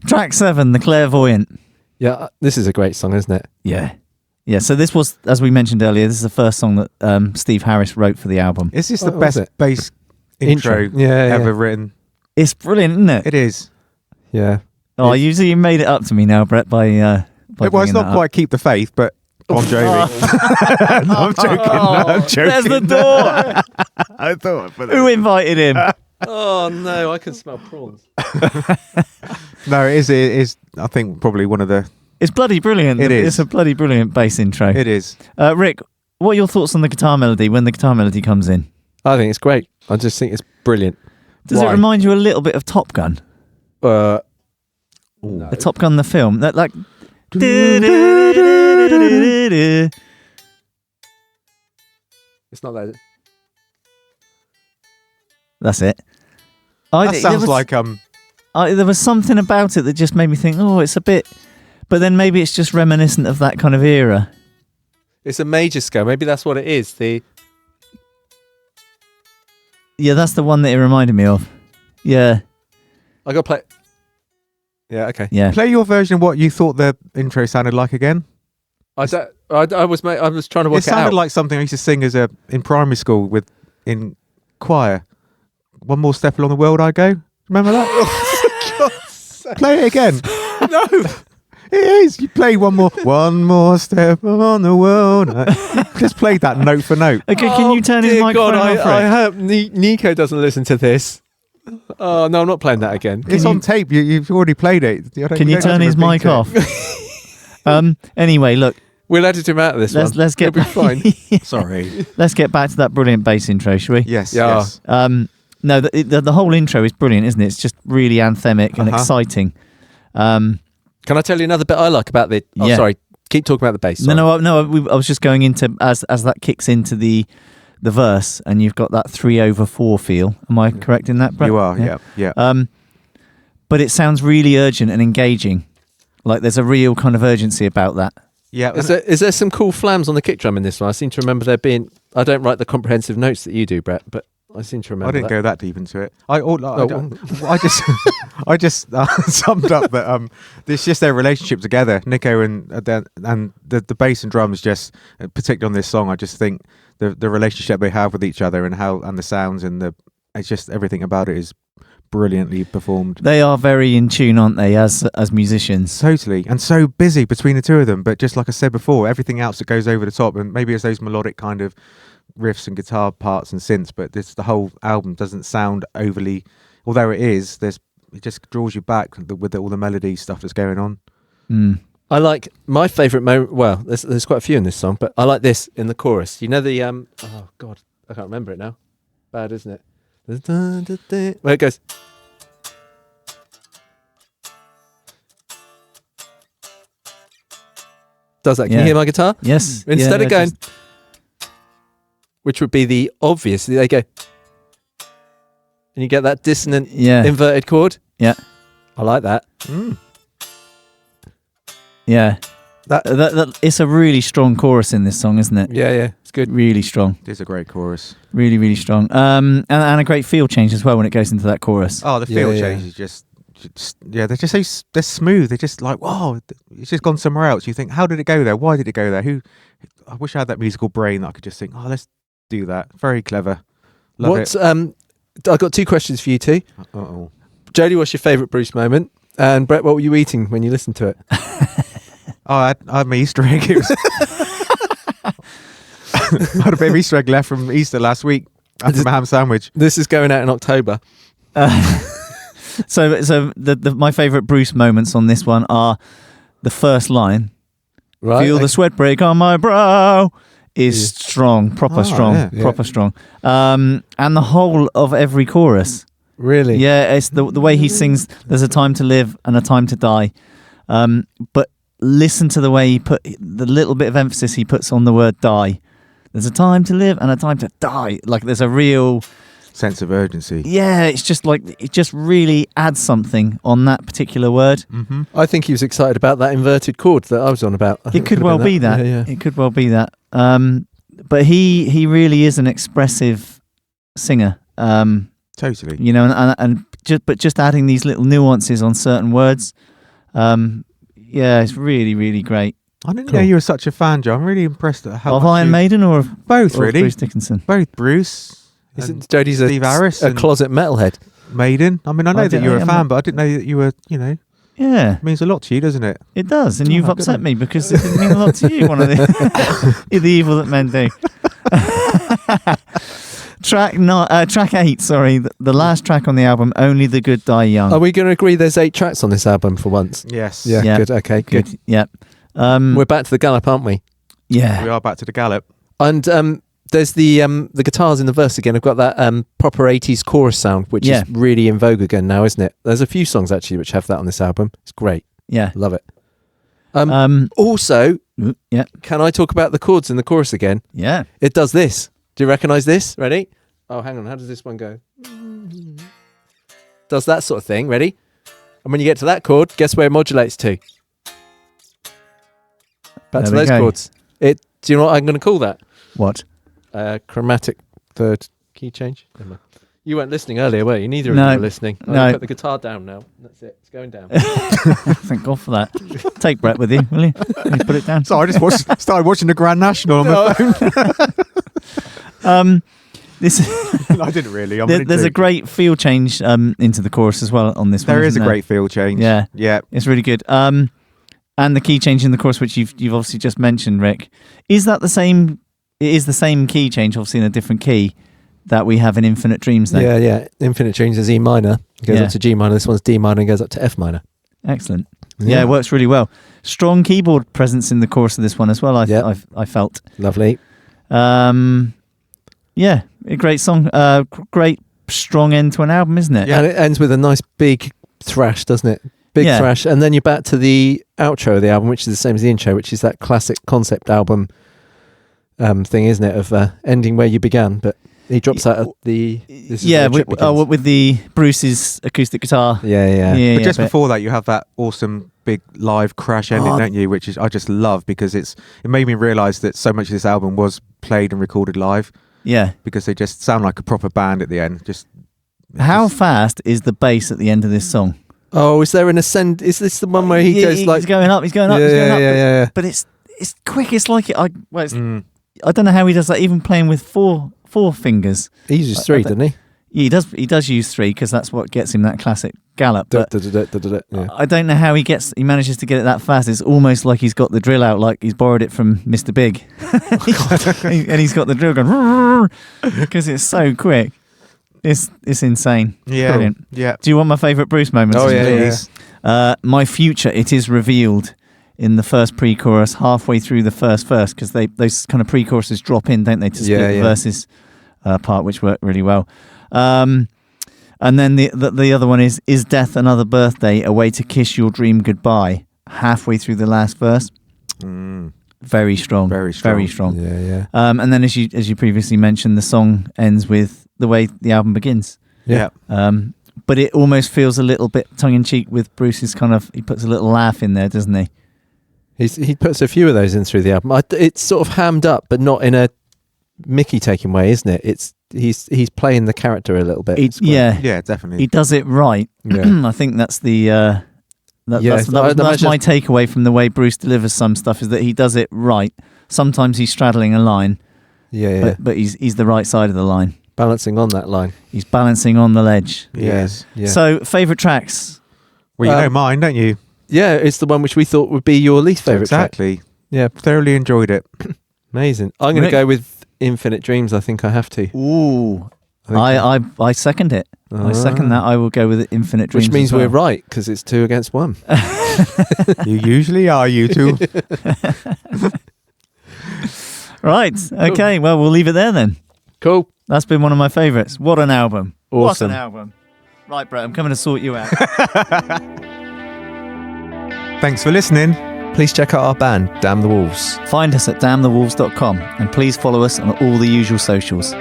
Track 7, The Clairvoyant. Yeah, this is a great song, isn't it? Yeah. So this was, as we mentioned earlier, this is the first song that Steve Harris wrote for the album. Is this the What was best it? bass intro ever written? It's brilliant, isn't it? It is. Yeah. Oh, you made it up to me now, Brett, by Well, it's bringing not that quite Keep the Faith, but Bon Jovi. No, I'm joking. No, I'm joking. There's the door. I thought. But Who invited him? Oh no, I can smell prawns. no, it is. I think probably one of the. It's bloody brilliant. It is. It's a bloody brilliant bass intro. It is. Rick, what are your thoughts on the guitar melody when the guitar melody comes in? I think it's great. I just think it's brilliant. Does it remind you a little bit of Top Gun? No. The Top Gun, the film? That like. It's not that. That's it. That sounds like there was something about it that just made me think, oh, it's a bit. But then maybe it's just reminiscent of that kind of era. It's a major scale. Maybe that's what it is. Yeah, that's the one that it reminded me of. Yeah. I got to play. Yeah. Okay. Yeah. Play your version of what you thought the intro sounded like again. I was trying to work It it out. sounded like something I used to sing in primary school in choir. One more step along the world I go. Remember that? Play it again. No. It is. You play one more step on the world. Just played that note for note. Okay, can you turn his dear microphone God, off, I Rick? hope Nico doesn't listen to this. Oh no, I'm not playing that again. It's on tape. You've already played it. Can you turn his mic off? Anyway, look, We'll edit him out of this one. let's get It'll be fine. Sorry. let's get back to that brilliant bass intro, shall we? Yes. Yeah. Yes. No, the whole intro is brilliant, isn't it? It's just really anthemic and exciting. Can I tell you another bit I like about the? Oh, Yeah. sorry. Keep talking about the bass. Sorry. No. I was just going into as that kicks into the verse, and you've got that 3/4 feel. Am I correct in that, Brett? You are. Yeah. But it sounds really urgent and engaging. Like there's a real kind of urgency about that. Yeah. Is there some cool flams on the kick drum in this one? I seem to remember there being. I don't write the comprehensive notes that you do, Brett, but I seem to remember. I didn't that. go that deep into it. I just summed up that it's just their relationship together, Nico and the bass and drums. Just particularly on this song, I just think the relationship they have with each other and the sounds and it's just everything about it is brilliantly performed. They are very in tune, aren't they, as musicians? Totally. And so busy between the two of them. But just like I said before, everything else that goes over the top, and maybe it's those melodic kind of riffs and guitar parts and synths, but the whole album doesn't sound overly, although it is, it just draws you back with all the melody stuff that's going on. I like my favourite moment. Well, there's quite a few in this song, but I like this in the chorus. You know the oh god, I can't remember it now. Bad, isn't it? Where it goes. Does that? Can you hear my guitar? Yes. Instead of going, which would be the obvious, they go, and you get that dissonant inverted chord. Yeah. I like that. Yeah. That it's a really strong chorus in this song, isn't it? Yeah, it's good. Really strong. It is a great chorus. Really, really strong. And a great feel change as well when it goes into that chorus. Oh, the feel change is just they're just they're smooth. They're just like, wow, it's just gone somewhere else. You think, how did it go there? Why did it go there? I wish I had that musical brain that I could just think, oh, let's do that. Very clever. Love it. I've got two questions for you two. Uh-oh. Jody, what's your favourite Bruce moment? And Brett, what were you eating when you listened to it? Oh, I had my Easter egg. It was I had a bit of Easter egg left from Easter last week after my ham sandwich. This is going out in October. So my favourite Bruce moments on this one are the first line. Right. Feel the sweat break on my brow is strong, proper strong. And the whole of every chorus. Really? Yeah, it's the way he sings, there's a time to live and a time to die. But listen to the way he put the little bit of emphasis he puts on the word die. There's a time to live and a time to die. Like there's a real sense of urgency. Yeah, it's just like it just really adds something on that particular word. Mm-hmm. I think he was excited about that inverted chord that I was on about. It could well be that. Yeah. It could well be that. But he really is an expressive singer. Totally. You know, and just adding these little nuances on certain words. Yeah, it's really, really great. I didn't know you were such a fan, Joe. I'm really impressed at how of much Iron Maiden or both, or really. Bruce Dickinson. Both Bruce. Isn't Jody's Steve Harris a closet metalhead? Maiden. I mean, I know that you're a fan, but I didn't know that you were. You know, yeah, it means a lot to you, doesn't it? It does, and you've upset me because it didn't mean a lot to you. One of the the evil that men do. Track 8, sorry, the last track on the album, Only the Good Die Young. Are we going to agree there's 8 tracks on this album for once? Yes. Yeah. Good. Okay. Good. Yeah. We're back to the gallop, aren't we? Yeah. We are back to the gallop. And there's the guitars in the verse again. I've got that proper 80s chorus sound, which is really in vogue again now, isn't it? There's a few songs actually which have that on this album. It's great. Yeah. Love it. Also, can I talk about the chords in the chorus again? Yeah. It does this. Do you recognise this? Ready? Oh, hang on. How does this one go? Does that sort of thing. Ready? And when you get to that chord, guess where it modulates to? Back to those chords. Do you know what I'm going to call that? What? Chromatic third key change. You weren't listening earlier, were you? Neither of you were listening. No. Put the guitar down now. That's it. It's going down. Thank God for that. Take Brett with you, will you? Put it down. So I just started watching the Grand National on my phone. I didn't really. There's a great feel change into the chorus as well on this one. There is a great feel change. Yeah. It's really good. And the key change in the chorus, which you've obviously just mentioned, Rick, is that the same? It is the same key change, obviously in a different key that we have in Infinite Dreams. Then. Yeah. Infinite Dreams is E minor. It goes up to G minor. This one's D minor and goes up to F minor. Excellent. Yeah, it works really well. Strong keyboard presence in the chorus of this one as well. I felt lovely. Yeah, a great song. Great, strong end to an album, isn't it? Yeah, and it ends with a nice big thrash, doesn't it? Big thrash. And then you're back to the outro of the album, which is the same as the intro, which is that classic concept album thing, isn't it? Of ending where you began. But he drops out of the... with the Bruce's acoustic guitar. Yeah. But just before that, you have that awesome big live crash ending, don't you? Which is I just love because it made me realise that so much of this album was played and recorded live. Yeah, because they just sound like a proper band at the end. How fast is the bass at the end of this song? Oh, is there an ascend? Is this the one where he goes like he's going up? Yeah. But it's quick. It's like I don't know how he does that. Even playing with four fingers. He uses 3, doesn't he? He does use 3 because that's what gets him that classic gallop. But Yeah. I don't know how he manages to get it that fast. It's almost like he's got the drill out, like he's borrowed it from Mr. Big. And he's got the drill going because it's so quick. It's insane. Yeah. Brilliant. Yeah. Do you want my favourite Bruce moments? Oh, yeah, Please. My future, it is revealed in the first pre-chorus, halfway through the first verse, because those kind of pre-choruses drop in, don't they, to split the verses part, which work really well. And then the other one is death another birthday, a way to kiss your dream goodbye, halfway through the last verse. Very strong. Very strong. Very strong. Yeah. And then as you previously mentioned, the song ends with the way the album begins. Yeah. But it almost feels a little bit tongue-in-cheek with Bruce's he puts a little laugh in there, doesn't he? He puts a few of those in through the album. It's sort of hammed up, but not in a Mickey-taking way, isn't it? He's playing the character a little bit. Yeah, definitely. He does it right. Yeah. I think that's that's that's my takeaway from the way Bruce delivers some stuff, is that he does it right. Sometimes he's straddling a line, but he's the right side of the line. Balancing on that line. He's balancing on the ledge. Yes. Yeah. So, favourite tracks? Well, you know mine, don't you? Yeah, it's the one which we thought would be your least favourite track. Exactly. Yeah. Thoroughly enjoyed it. Amazing. I'm going to go with Infinite Dreams. I think I have to. Ooh, I second it. I second that. I will go with Infinite Dreams, which means as well. we're right, because it's 2 against 1. You usually are, you two. Right. Okay. Well, we'll leave it there then. Cool. That's been one of my favourites. What an album. Awesome. What an album. Right, Brett, I'm coming to sort you out. Thanks for listening. Please check out our band, Damn the Wolves. Find us at damnthewolves.com and please follow us on all the usual socials.